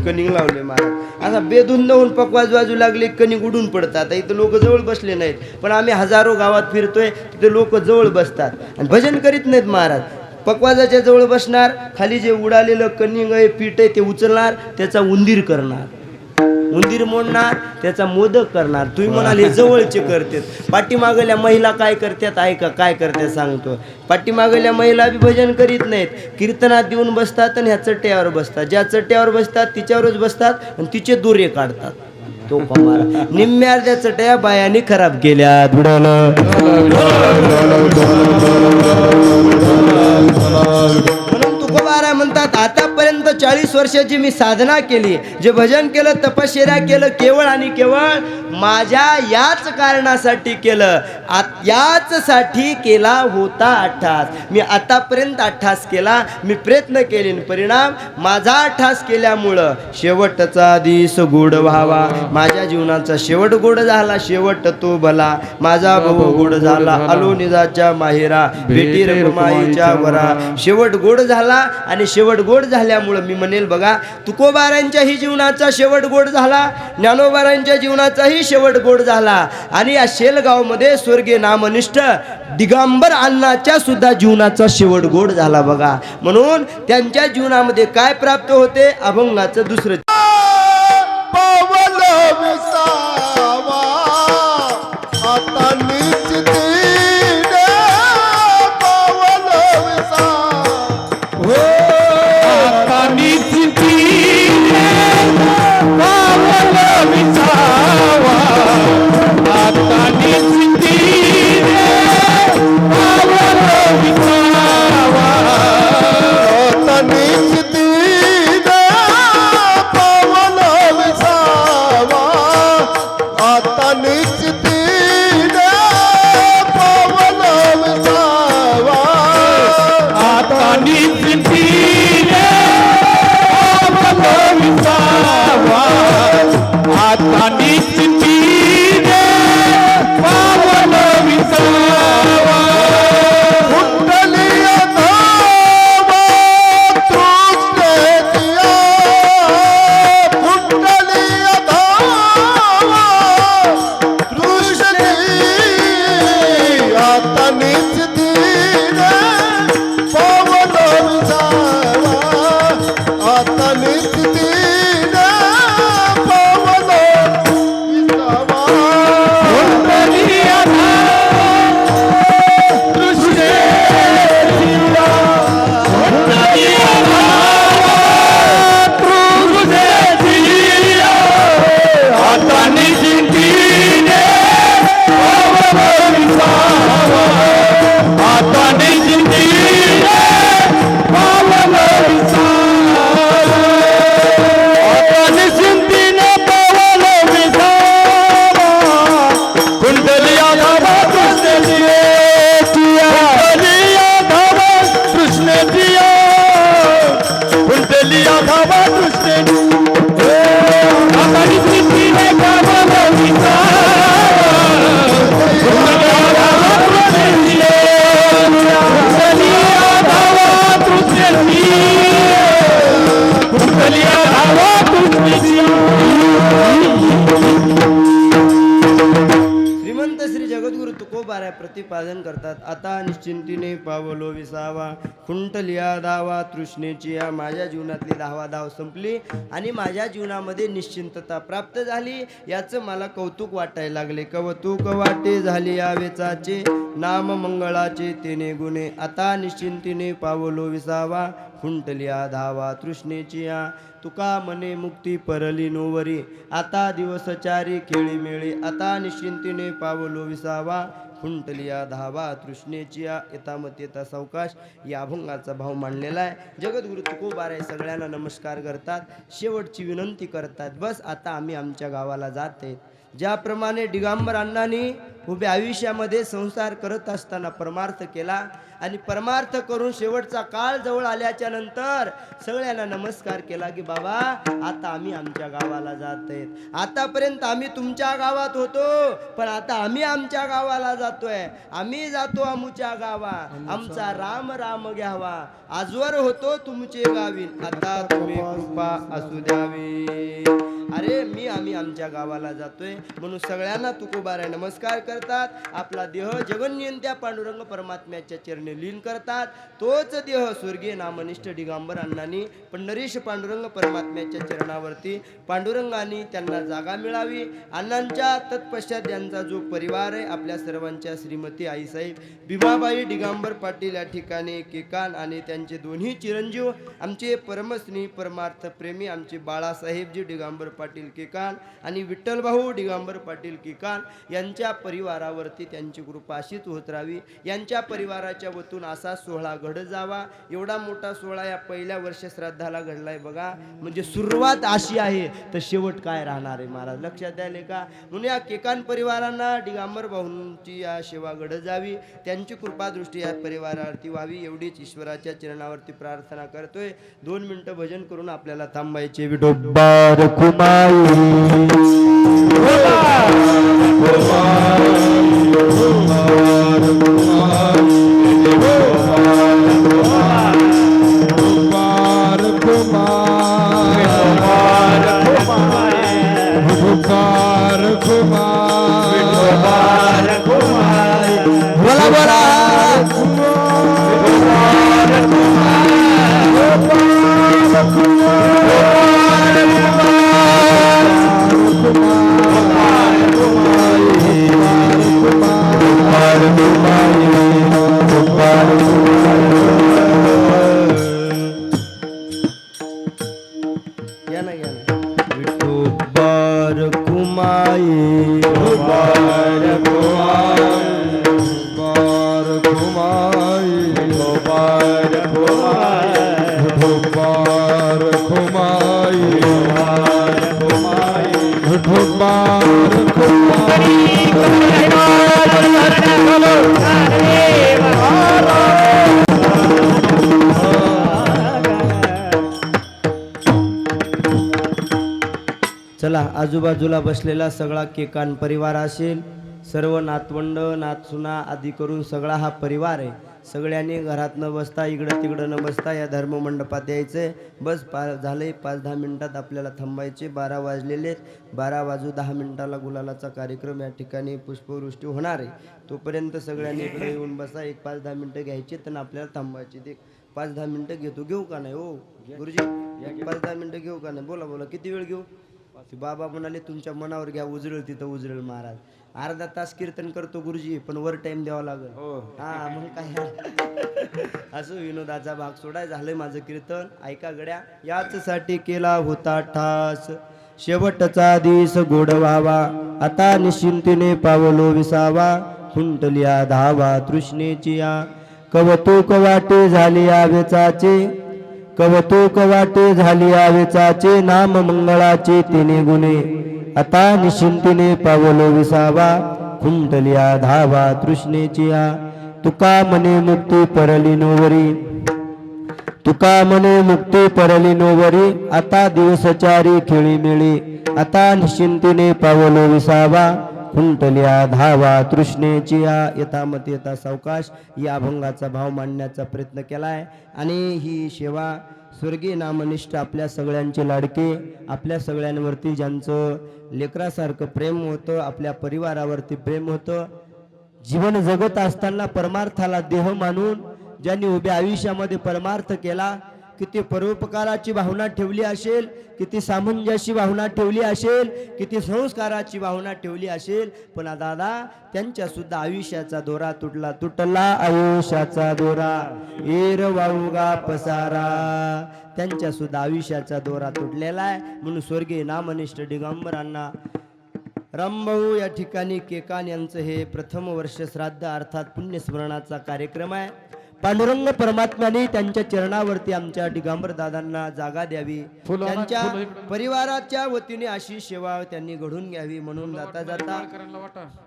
[SPEAKER 1] कनिंग लावले महाराज. आता बेधुंद होऊन पकवाज वाजू लागले, कनिंग उडून पडतात. इथं लोक जवळ बसले नाहीत, पण आम्ही हजारो गावात फिरतोय, तिथे लोक जवळ बसतात आणि भजन करीत नाहीत महाराज. पकवाजाच्या जवळ बसणार, खाली जे उडालेलं कनिंग आहे, पीठ आहे, ते उचलणार, त्याचा उंदीर करणार. उंदीर मोडणार त्याचा मोदक करणार. तुम्ही म्हणाले जवळचे करतात, पाठीमागल्या महिला काय करतात ऐका काय करतात सांगतो. पाठीमागल्या महिला बी भजन करीत नाहीत, कीर्तनात देऊन बसतात आणि ह्या चट्ट्यावर बसतात. ज्या चट्ट्यावर बसतात तिच्यावरच बसतात आणि तिचे दोरे काढतात. तो कमारा निम्म्या अर्ध्या चट्या बायानी खराब केल्या. म्हणून तुकोबारा म्हणतात आतापर्यंत 40 वर्षाची मी साधना केली, जे भजन केलं तपश्चर्या केलं केवळ आणि केवळ माझ्या याच कारणासाठी केलं. याच साठी केला होता अट्ठास. मी आतापर्यंत अट्ठास केला, मी प्रयत्न केले, परिणाम माझा अट्ठास केल्यामुळं शेवटचा दिस गोड व्हावा. माझ्या जीवनाचा शेवट गोड झाला, शेवट तो भला. माझा भाऊ गोड झाला, आलो निजाच्या माहेरा, भेटी रघुमाईच्या वरा. शेवट गोड झाला आणि शेवट गोड झाल्यामुळं मी म्हणेल बघा, तुकोबारांच्याही जीवनाचा शेवट गोड झाला, ज्ञानोबारांच्या जीवनाचाही शेवट गोड झाला. आणि या शेलगावमध्ये स्वर्गीय नामनिष्ठ दिगंबर अण्णाच्या सुद्धा जीवनाचा शेवट गोड झाला बघा. म्हणून त्यांच्या जीवनामध्ये काय प्राप्त होते? अभंगाचं दुसरं
[SPEAKER 4] पावल विसावा आता नीच दीने पावल विसावा
[SPEAKER 2] आता नीच दीने पावल विसावा. आता नीच दीने पावल विसावा.
[SPEAKER 4] आता नीच दीने पावल विसावा आता नीच दीने पावल विसावा
[SPEAKER 2] आता नीच दीने पावल विसावा. आता नीच दीने पावल विसावा.
[SPEAKER 4] कुंडलिया धावा तृष्णेतिया कुंडलिया धावा तृष्णे आता नीच दीने पावन विसावा आता नीच दीने पावन विसावा
[SPEAKER 2] कुंडलिया तृष्णे जिया. कुंडलिया तृष्णे जिया. आता नीच दीने पावल विसावा. आता नीच दीने पावल विसावा. आता नीच दीने पावल विसावा. कुंडलिया धावा कृष्ण जिया. कुंडलिया धावा कृष्ण जिया. कुंडलिया धावा कृष्ण जिया. आता नीच दीने पावल विसावा. कुंडलिया धावा कृष्ण जिया. कुंडलिया धावा कृष्ण जिया. कुंडलिया धावा कृष्ण जिया.
[SPEAKER 1] श्रीमंत श्री जगद्गुरु तुकोबारा प्रतिपादन करतात. आता निश्चिंतीने पावलो विसावा, खुंटलिया धावा तृष्णेची. या माझ्या जीवनातली धावा धाव संपली आणि माझ्या जीवनामध्ये निश्चिंतता प्राप्त झाली. याचं मला कौतुक वाटायला लागले. कौतुक वाटे झाले या वेचाचे, नाम मंगळाचे तेने गुणे. आता निश्चिंतीने पावलो विसावा, खुंटलिया धावा तृष्णेची. या तुका मने मुक्ती परली नोवरी, आता दिवस चारी खेळी मेळी. आता निश्चिंतीने पावलो विसावा, खुंटलिया धावा तृष्णेची. यथामत येता सावकाश या अभंगाचा भाव मांडलेला आहे. जगद्गुरु तुकोबारा सगळ्यांना नमस्कार करतात, शेवटची विनंती करतात. बस आता आम्ही आमच्या गावाला जात आहेत. ज्याप्रमाणे दिगंबर अण्णांनी उभ्या आयुष्यामध्ये संसार करत असताना परमार्थ केला आणि परमार्थ करून शेवटचा काळ जवळ आल्याच्या नंतर सगळ्यांना नमस्कार केला की बाबा आता आम्ही आमच्या गावाला जात आहेत. आतापर्यंत आम्ही तुमच्या गावात होतो, पण आता आम्ही आमच्या गावाला जातोय. आम्ही जातो आमच्या गावा, आमचा राम राम घ्यावा. आजवर होतो तुमचे गावी, आता तुम्ही कृपा असू द्यावी. अरे आम्ही आमच्या गावाला जातोय म्हणून सगळ्यांना तुकोबारा नमस्कार करतात. आपला देह जगन्यंत्या पांडुरंग परमात्म्याच्या चरणी लीन करतात. तोच देह स्वर्गीय नामनिष्ठ दिगंबर अण्णांनी पंढरीश पांडुरंग परमात्म्याच्या चरणावरती पांडुरंगाने त्यांना जागा मिळावी. अण्णांच्या तत्पश्चात त्यांचा जो परिवार आहे आपल्या सर्वांच्या श्रीमती आईसाहेब भीमाबाई दिगंबर पाटील या ठिकाणी केकान आणि त्यांचे दोन्ही चिरंजीव आमचे परमस्नेही परमार्थ प्रेमी आमचे बाळासाहेबजी दिगंबर पाटील केकान आणि विठ्ठलभाऊ दिगंबर पाटील केकान यांच्या परिवारावरती त्यांची कृपा अशीच होत राहावी. यांच्या परिवाराच्या वतून असा सोहळा घडत जावा. एवढा मोठा सोहळा या पहिल्या वर्ष श्राद्धाला घडलाय बघा. म्हणजे सुरुवात अशी आहे तर शेवट काय राहणार आहे महाराज लक्षात आले का. म्हणून या केकान परिवारांना दिगंबर भाऊंची या सेवा घडत जावी. त्यांची कृपा दृष्टी या परिवारावरती व्हावी एवढीच ईश्वराच्या चरणावरती प्रार्थना करतोय. 2 मिनिटं भजन करून आपल्याला थांबायचे.
[SPEAKER 2] विठोबार कुमाई
[SPEAKER 1] बोला बोला या ना
[SPEAKER 2] विठोबार कुमाई
[SPEAKER 1] चला आजूबाजूला बसलेला सगळा केकान परिवार असेल. सर्व नातवंड नातसुना आदी करून सगळा हा परिवार आहे. सगळ्यांनी घरात न बसता इकडं तिकडं न बसता या धर्ममंडपात यायचं. बस झालंय 5-10 मिनिटात आपल्याला थांबायचे. 12 वाजलेले. 12 वाजू 10 मिनिटाला गुलालाचा कार्यक्रम या ठिकाणी पुष्पवृष्टी होणार आहे. तोपर्यंत सगळ्यांनी इकडे येऊन बसा. 1-5-10 मिनिटं घ्यायचे तर आपल्याला थांबायचे. ते 5-10 मिनिटं घेऊ का नाही हो गुरुजी 5-10 मिनिटं घेऊ का नाही. बोला किती वेळ घेऊ. बाबा म्हणाले तुमच्या मनावर घ्या. उजळेल तिथं उजळेल महाराज. अर्धा तास कीर्तन करतो गुरुजी पण वर टाइम द्यावा लागेल. हा मग काय असं विनोदाचा भाग सोडाय. झालंय माझं कीर्तन ऐका गड्या. याच साठी केला होता ठास शेवटचा दिस गोड व्हावा. आता निश्चिंतीने पावलो विसावा. खुंटलिया धावा तृष्णेची या कवतुक वाटे झाली आवेचाचे. कवतुक वाटे झाली आवेचाचे. नाम मंगळाचे तिने गुणे आता निश्चिंतीने पावलो विसावा. खुंटलिया धावा तृष्णेची या तुका मने मुक्ती परली नोवरी. तुका मने मुक्ती परली नोवरी. आता दिवसचारी खेळी मिळी. आता निश्चिंतीने पावलो विसावा. खुंटलिया धावा तृष्णेची या. यथामती यथा सावकाश या अभंगाचा भाव मांडण्याचा प्रयत्न केलाय. आणि ही सेवा स्वर्गीय नामनिष्ठ आपल्या सगळ्यांचे लाडके आपल्या सगळ्यांवरती ज्यांचं लेकरासारखं प्रेम होतं आपल्या परिवारावरती प्रेम होतं. जीवन जगत असताना परमार्थाला देह मानून ज्यांनी उभ्या आयुष्यामध्ये परमार्थ केला. किती परोपकाराची भावना ठेवली असेल. किती सामंजस्याची भावना ठेवली असेल. किती संस्काराची भावना ठेवली असेल. पण दादा त्यांच्या सुद्धा आयुष्याचा दोरा तुटला आयुष्याचा दोरा एर वाऊगा पसारा. त्यांच्या सुद्धा आयुष्याचा दोरा तुटलेला आहे. म्हणून स्वर्गीय नामनिष्ठ दिगंबरांना रामभाऊ या ठिकाणी केकान यांचं हे प्रथम वर्ष श्राद्ध अर्थात पुण्यस्मरणाचा कार्यक्रम आहे. पांडुरंग परमात्म्याने त्यांच्या चरणावरती आमच्या दिगंबर दादांना जागा द्यावी. त्यांच्या परिवाराच्या वतीने अशी सेवा त्यांनी घडून घ्यावी. म्हणून जाता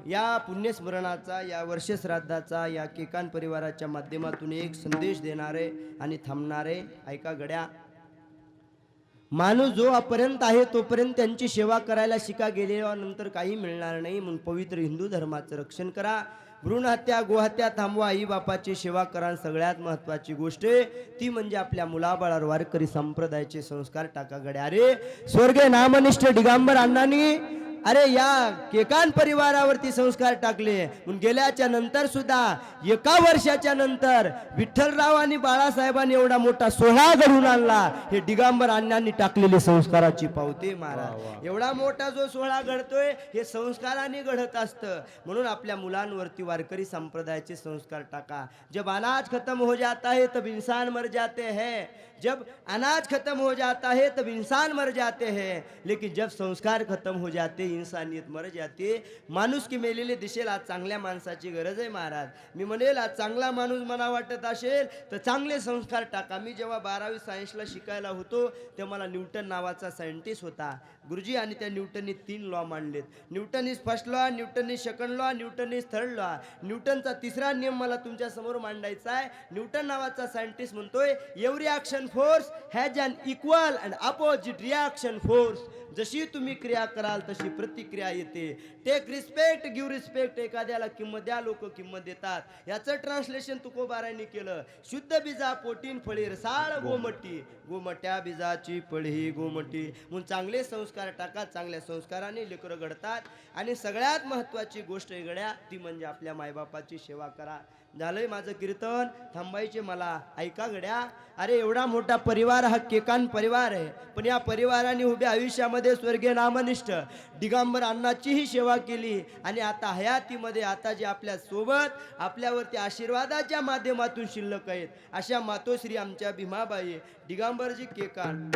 [SPEAKER 1] या पुण्यस्मरणाचा या वर्ष श्राद्धाचा या केकान परिवाराच्या माध्यमातून एक संदेश देणारे आणि थांबणारे ऐका गड्या. माणूस जो पर्यंत आहे तोपर्यंत त्यांची सेवा करायला शिका. गेल्यानंतर काही मिळणार नाही. म्हणून पवित्र हिंदू धर्माचं रक्षण करा. भ्रूण हत्या गोहत्या थांबवा, आई बापाची सेवा करा. सगळ्यात महत्वाची गोष्ट आहे ती म्हणजे आपल्या मुलाबाळावर वारकरी संप्रदायाचे संस्कार टाका गड्या. अरे स्वर्गीय नामनिष्ठ दिगंबर अण्णांनी अरे या केकान परिवारावरती संस्कार टाकले. गेल्याच्या नंतर सुद्धा 1 वर्षाच्या नंतर विठ्ठलराव आणि बाळासाहेबांनी एवढा मोठा सोहळा घडून आणला. हे दिगंबर अण्णांनी टाकलेले संस्काराची पावते महाराज. एवढा मोठा जो सोहळा घडतोय हे संस्काराने घडत असतं. म्हणून आपल्या मुलांवरती वारकरी संप्रदायाचे संस्कार टाका. जब अनाज खत्म हो जाता है तब इंसान मर जाते हैं. जब अनाज खत्म हो जाता है तब इंसान मर जाते हैं. लेकिन जब संस्कार खत्म हो जाते इंसानियत मर जाते. माणूस की मेलेले दिसेल. आज चांगल्या माणसाची गरज आहे महाराज. मी म्हणेल आज चांगला माणूस मला वाटत असेल तर चांगले संस्कार टाका. मी जेव्हा 12वी सायन्सला शिकायला होतो तेव्हा मला न्यूटन नावाचा सायंटिस्ट होता गुरुजी. आणि त्या न्यूटनने 3 लॉ मांडलेत. Newton is first law, Newton is second law, Newton is third law. न्यूटनचा 3रा नियम मला तुमच्या समोर मांडायचा आहे. न्यूटन नावाचा सायंटिस्ट म्हणतोय every action force has an equal and opposite reaction force. जशी तुम्ही क्रिया कराल तशी प्रतिक्रिया येते. Take respect give respect. एखाद्याला किंमत द्या लोक किंमत देतात. याचं ट्रान्सलेशन तुकोबारायांनी केलं. शुद्ध बीजा पोटीन फळी रसाळ गोमटी, गोमट्या बीजाची फळी गोमटी. म्हणून चांगले संस्कार टाका. चांगल्या संस्काराने लेकरं घडतात. आणि सगळ्यात महत्वाची गोष्ट गड्या ती म्हणजे आपल्या मायबापाची सेवा करा. झालंय माझं कीर्तन थांबायचे मला. ऐका गड्या अरे एवढा मोठा परिवार हा केकान परिवार आहे. पण या परिवाराने उभ्या आयुष्यामध्ये स्वर्गीय नामनिष्ठ दिगंबर अण्णाचीही सेवा केली. आणि आता हयातीमध्ये आता जे आपल्या सोबत आपल्यावरती आशीर्वादाच्या माध्यमातून शिल्लक आहेत अशा मातोश्री आमच्या भीमाबाई दिगंबरजी केकान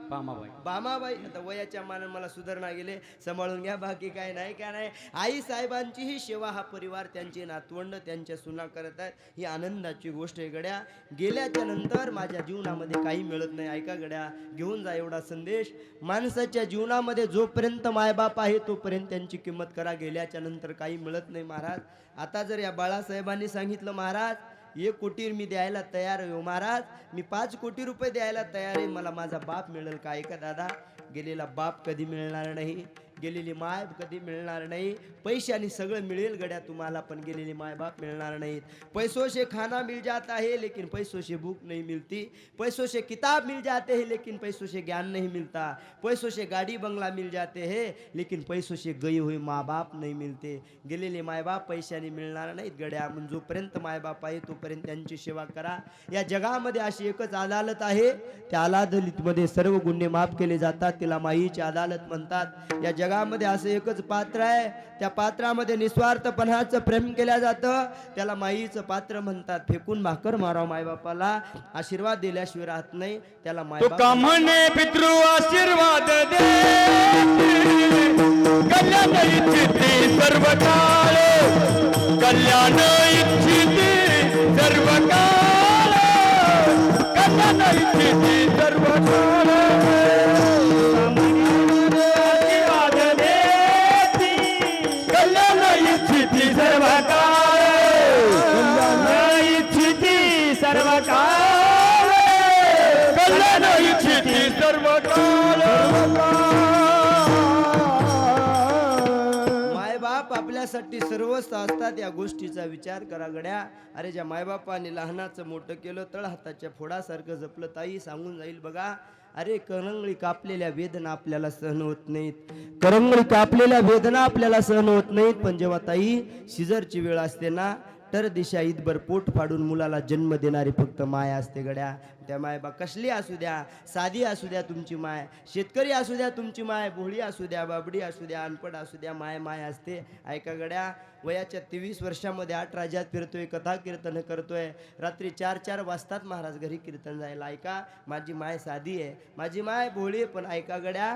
[SPEAKER 1] बामाबाई. आता वयाच्या मानाने मला सुधारणा गेले. सांभाळून घ्या. बाकी काय नाही काय नाही. आई साहेबांचीही सेवा हा परिवार त्यांचे नातवंड त्यांच्या सुना करत आहेत. ही आनंदाची गोष्ट आहे गड्या. गेल्याच्या नंतर माझ्या जीवनामध्ये काही मिळत नाही. ऐका गड्या घेऊन जा एवढा संदेश. माणसाच्या जीवनामध्ये जोपर्यंत मायबाप आहे तोपर्यंत त्यांची किंमत करा. गेल्याच्या नंतर काही मिळत नाही महाराज. आता जर या बाळासाहेबांनी सांगितलं महाराज 1 कोटी मी द्यायला तयार आहे महाराज, मी 5 कोटी रुपये द्यायला तयार आहे, मला माझा बाप मिळेल का? ऐका दादा गेलेला बाप कधी मिळणार नाही. गेलेली माय कधी मिळणार नाही. पैशाने सगळं मिळेल गड्या तुम्हाला पण गेलेली माय बाप मिळणार नाहीत. पैसों से खाना मिल जाता है लेकिन पैसों से भूख नहीं मिलती. पैसों से किताब मिल जाते हैं लेकिन पैसों से ज्ञान नहीं मिलता. पैसों से गाड़ी बंगला मिल जाते हैं लेकिन पैसों से गए हुए माँ बाप नहीं मिलते. गेलेले माय बाप पैशाने मिळणार नाहीत गड्या. म्हणून जोपर्यंत माय बाप आहे तोपर्यंत त्यांची सेवा करा. या जगामध्ये अशी एकच अदालत आहे. त्या अदालतीमध्ये सर्व गुन्हे माफ केले जातात. तिला माईची अदालत म्हणतात. या जगामध्ये असं एकच पात्र आहे. त्या पात्रामध्ये निस्वार्थपणाचं प्रेम केलं जातं. त्याला माईचं पात्र म्हणतात. फेकून भाकर माराव मायबापाला आशीर्वाद दिल्याशिवाय राहत नाही. त्याला मायबाप
[SPEAKER 2] म्हणे पितृ आशीर्वाद दे कल्याण इच्छिते सर्व काळ, कल्याण इच्छिते सर्व काळ, कल्याण इच्छिते सर्व काळ. सर्व काळ, कल्याण इच्छिती सर्व काळ, कल्याण इच्छिती सर्व काळ.
[SPEAKER 1] मायबाप आपल्यासाठी सर्वस्व असतात. या गोष्टीचा विचार करा गड्या. अरे ज्या मायबापाने लहानाचं मोठं केलं तळ हाताच्या फोडासारखं जपलं. ताई सांगून जाईल बघा. अरे करंगळी कापलेल्या वेदना आपल्याला सहन होत नाहीत. करंगळी कापलेल्या वेदना आपल्याला सहन होत नाहीत. पण जेव्हा ताई शिजरची वेळ असते ना तर दिशा ईदभर पोट फाडून मुलाला जन्म देणारी फक्त माय असते गड्या. त्या मायबा कसली असू द्या, साधी असू द्या तुमची माय, शेतकरी असू द्या तुमची माय, भोळी असू द्या, बाबडी असू द्या, अनपड असू द्या, माय माय असते. ऐका गड्या वयाच्या 23 वर्षामध्ये 8 राज्यात फिरतोय, कथा कीर्तन करतोय. रात्री 4-4 वाजतात महाराज घरी कीर्तन जायला. ऐका माझी माय साधी आहे, माझी माय भोळी आहे. पण ऐका गड्या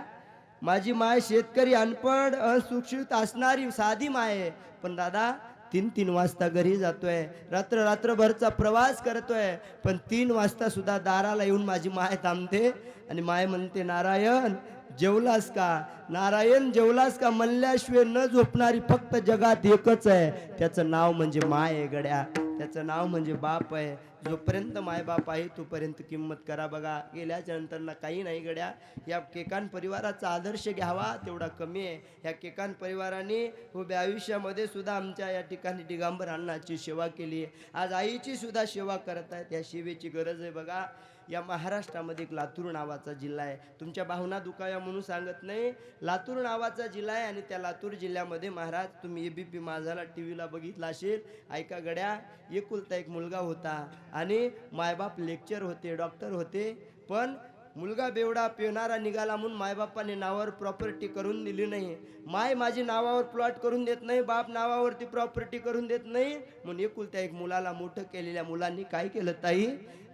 [SPEAKER 1] माझी माय शेतकरी अनपड अशिक्षित असणारी साधी माय आहे. पण दादा 3-3 वाजता घरी जातोय, रात्रभरचा प्रवास करतोय. पण 3 वाजता सुद्धा दाराला येऊन माझी माय थांबते आणि माय म्हणते नारायण जेवलास का, नारायण जेवलास का म्हणल्याशिवाय न झोपणारी फक्त जगात एकच आहे. त्याचं नाव म्हणजे माय आहे गड्या. त्याचं नाव म्हणजे बाप आहे. जोपर्यंत मायबाप आहे तोपर्यंत किंमत करा. बघा गेल्याच्या नंतर ना काही नाही गड्या. या केकान परिवाराचा आदर्श घ्यावा तेवढा कमी आहे. ह्या केकान परिवाराने उभ्या आयुष्यामध्ये सुद्धा आमच्या या ठिकाणी दिगंबर अण्णाची सेवा केली आहे. आज आईची सुद्धा सेवा करत आहेत. या सेवेची गरज आहे. बघा या महाराष्ट्रामध्ये एक लातूर नावाचा जिल्हा आहे. तुमच्या भावना दुखाव्या म्हणून सांगत नाही. लातूर नावाचा जिल्हा आहे आणि त्या लातूर जिल्ह्यामध्ये महाराज तुम्ही ABP माझाला टी व्हीला बघितला असेल. ऐका गड्या, एकुलता एक मुलगा होता आणि मायबाप लेक्चर होते, डॉक्टर होते. पण मुलगा बेवडा पेवणारा निघाला म्हणून मायबापाने नावावर प्रॉपर्टी करून दिली नाही. माय माझी नावावर प्लॉट करून देत नाही, बाप नावावरती प्रॉपर्टी करून देत नाही. म्हणून एकुलत्या एक मुलाला मोठं केलेल्या मुलांनी काय केलं ताई,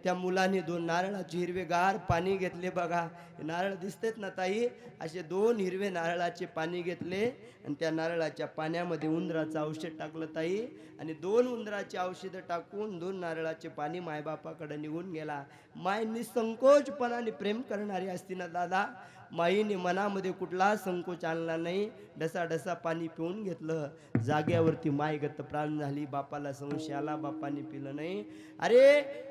[SPEAKER 1] त्या मुलाने 2 नारळाचे हिरवेगार पाणी घेतले. बघा नारळ दिसतेत ना ताई, असे 2 हिरवे नारळाचे पाणी घेतले आणि त्या नारळाच्या पाण्यामध्ये उंदराचं औषध टाकलं ताई. आणि 2 उंदराचे औषधं टाकून 2 नारळाचे पाणी मायबापाकडे निघून गेला. माय निसंकोचपणाने प्रेम करणारी असती ना दादा, माईने मनामध्ये कुठला संकोच आणला नाही. डसा पाणी पिऊन घेतलं. जाग्यावरती माय गत प्राण झाली. बापाला संशय आला, बापाने पिलं नाही. अरे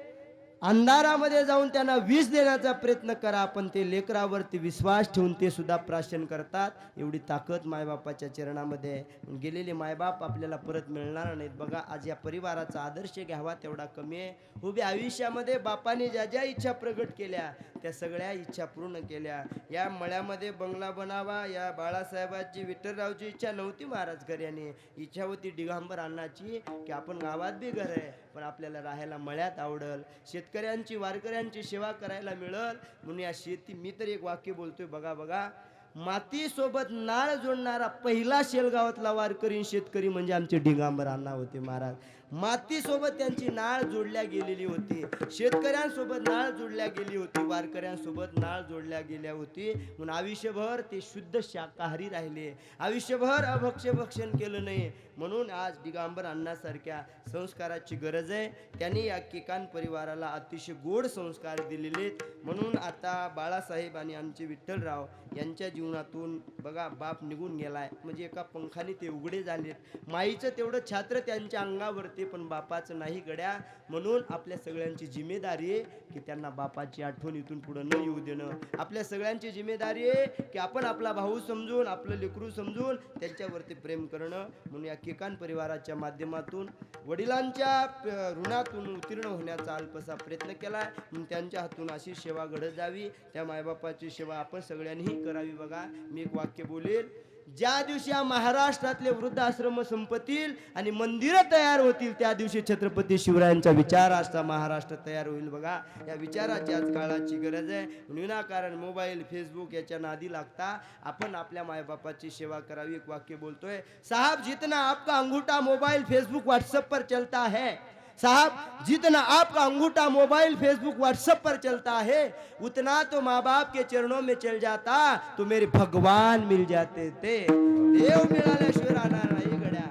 [SPEAKER 1] अंधारामध्ये जाऊन त्यांना विष देण्याचा प्रयत्न करा, पण ते लेकरावरती विश्वास ठेवून ते सुद्धा प्राशन करतात. एवढी ताकद मायबापाच्या चरणामध्ये आहे. गेलेले मायबाप आपल्याला परत मिळणार नाहीत. बघा आज या परिवाराचा आदर्श घ्यावा तेवढा कमी आहे. उभ्या आयुष्यामध्ये बापाने ज्या ज्या इच्छा प्रगट केल्या त्या सगळ्या इच्छा पूर्ण केल्या. या मळ्यामध्ये बंगला बनावा या बाळासाहेबाची विठ्ठलरावची इच्छा नव्हती महाराज खऱ्याने. इच्छा होती दिगंबर अण्णाची की आपण गावात बी घर आहे पण आपल्याला राहायला मळ्यात आवडल, शेतकऱ्यांची वारकऱ्यांची सेवा करायला मिळल म्हणून या शेती. मी तर एक वाक्य बोलतोय बघा, मातीसोबत नाळ जोडणारा पहिला शेलगावातला वारकरी शेतकरी म्हणजे आमचे दिगंबर अण्णा होते महाराज. मातीसोबत त्यांची नाळ जोडल्या गेलेली होती, शेतकऱ्यांसोबत नाळ जोडल्या गेली होती, वारकऱ्यांसोबत नाळ जोडल्या गेल्या होती. म्हणून आयुष्यभर ते शुद्ध शाकाहारी राहिले, आयुष्यभर अभक्ष्यभक्षण केलं नाही. म्हणून आज दिगंबर अण्णासारख्या संस्काराची गरज आहे. त्यांनी या केकान परिवाराला अतिशय गोड संस्कार दिलेले. म्हणून आता बाळासाहेब आणि आमचे विठ्ठलराव यांच्या जीवनातून बघा बाप निघून गेलाय म्हणजे एका पंखाने ते उघडे झालेत. माईचं तेवढं छात्र त्यांच्या अंगावरती पण बापाचं नाही गड्या. म्हणून आपल्या सगळ्यांची जिम्मेदारी आहे की त्यांना बापाची आठवण इथून पुढे न येऊ देणं. आपल्या सगळ्यांची जिम्मेदारी आहे की आपण आपला भाऊ समजून, आपलं लेकरू समजून त्यांच्यावरती प्रेम करणं. म्हणून या केकान परिवाराच्या माध्यमातून वडिलांच्या ऋणातून उत्तीर्ण होण्याचा अल्पसा प्रयत्न केला. म्हणून त्यांच्या हातून अशी सेवा घडत जावी. त्या मायबापाची सेवा आपण सगळ्यांनीही करावी. बघा मी एक वाक्य बोलेल, ज्या दिवशी या महाराष्ट्रातले वृद्धाश्रम संपतील आणि मंदिरं तयार होतील त्या दिवशी छत्रपती शिवरायांचा विचार असा महाराष्ट्र तयार होईल. बघा या विचाराची आज काळाची गरज आहे. विनाकारण मोबाईल फेसबुक याच्या नादी लागता आपण आपल्या मायबापाची सेवा करावी. एक वाक्य बोलतोय, साहब जितना आपका अंगूठा मोबाइल फेसबुक व्हाट्सएप पर चलता है, साहब जितना आपका अंगूठा मोबाइल फेसबुक व्हाट्सएप पर चलता है उतना तो माँ बाप के चरणों में चल जाता तो मेरे भगवान मिल जाते थे. देव मिळाल्याशिवाय राहणार नाही गड्या.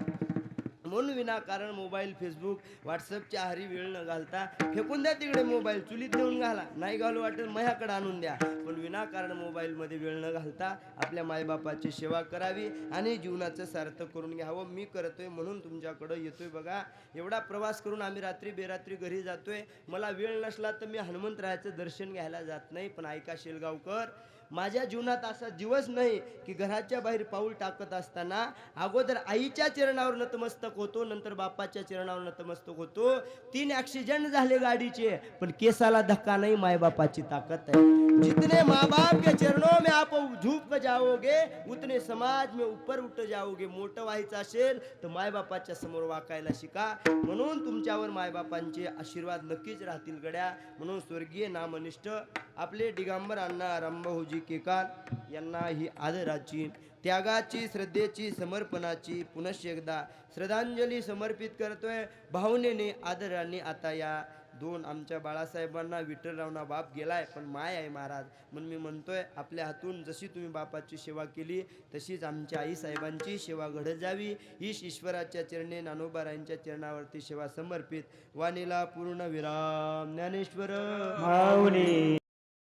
[SPEAKER 1] म्हणून विनाकारण मोबाईल फेसबुक व्हॉट्सअपच्या आहारी वेळ न घालता फेकून द्या तिकडे. मोबाईल चुलीत नेऊन घाला, नाही घालू वाटेल माझ्याकडे आणून द्या, पण विनाकारण मोबाईलमध्ये वेळ न घालता आपल्या मायबापाची सेवा करावी आणि जीवनाचं सार्थक करून घ्यावं. मी करतोय म्हणून तुमच्याकडं येतोय. बघा एवढा प्रवास करून आम्ही रात्री बेरात्री घरी जातोय. मला वेळ नसला तर मी हनुमंतरायाचं दर्शन घ्यायला जात नाही. पण ऐका शेलगावकर, माझ्या जीवनात असा दिवस नाही की घराच्या बाहेर पाऊल टाकत असताना अगोदर आईच्या चरणावर नतमस्तक होतो, नंतर बापाच्या चरणावर नतमस्तक होतो. 3 ॲक्सिडेंट झाले गाडीचे पण केसाला धक्का नाही. मायबापाची ताकद आहे. जितने माँ बाप के चरणों में आप झुक जाओगे उतने समाज में ऊपर उठ जाओगे. मोठं व्हायचं असेल तर मायबापाच्या समोर वाकायला शिका. म्हणून तुमच्यावर मायबापांचे आशीर्वाद नक्कीच राहतील गड्या. म्हणून स्वर्गीय नामनिष्ठ आपले दिगंबर अण्णा रामभाऊजी केकान यांना ही आदराची, त्यागाची, श्रद्धेची, समर्पणाची पुनश्च एकदा श्रद्धांजली समर्पित करतोय भावनेने, आदराने. आता या 2 आमच्या बाळासाहेबांना विठ्ठलरावना बाप गेलाय पण माय आहे महाराज. म्हणून मी म्हणतोय आपल्या हातून जशी तुम्ही बापाची सेवा केली तशीच आमच्या आईसाहेबांची सेवा घडत जावी. ईश ईश्वराच्या चरणी ज्ञानोबारायांच्या चरणावरती सेवा समर्पित. वाणीला पूर्ण विराम. ज्ञानेश्वर
[SPEAKER 2] माऊली.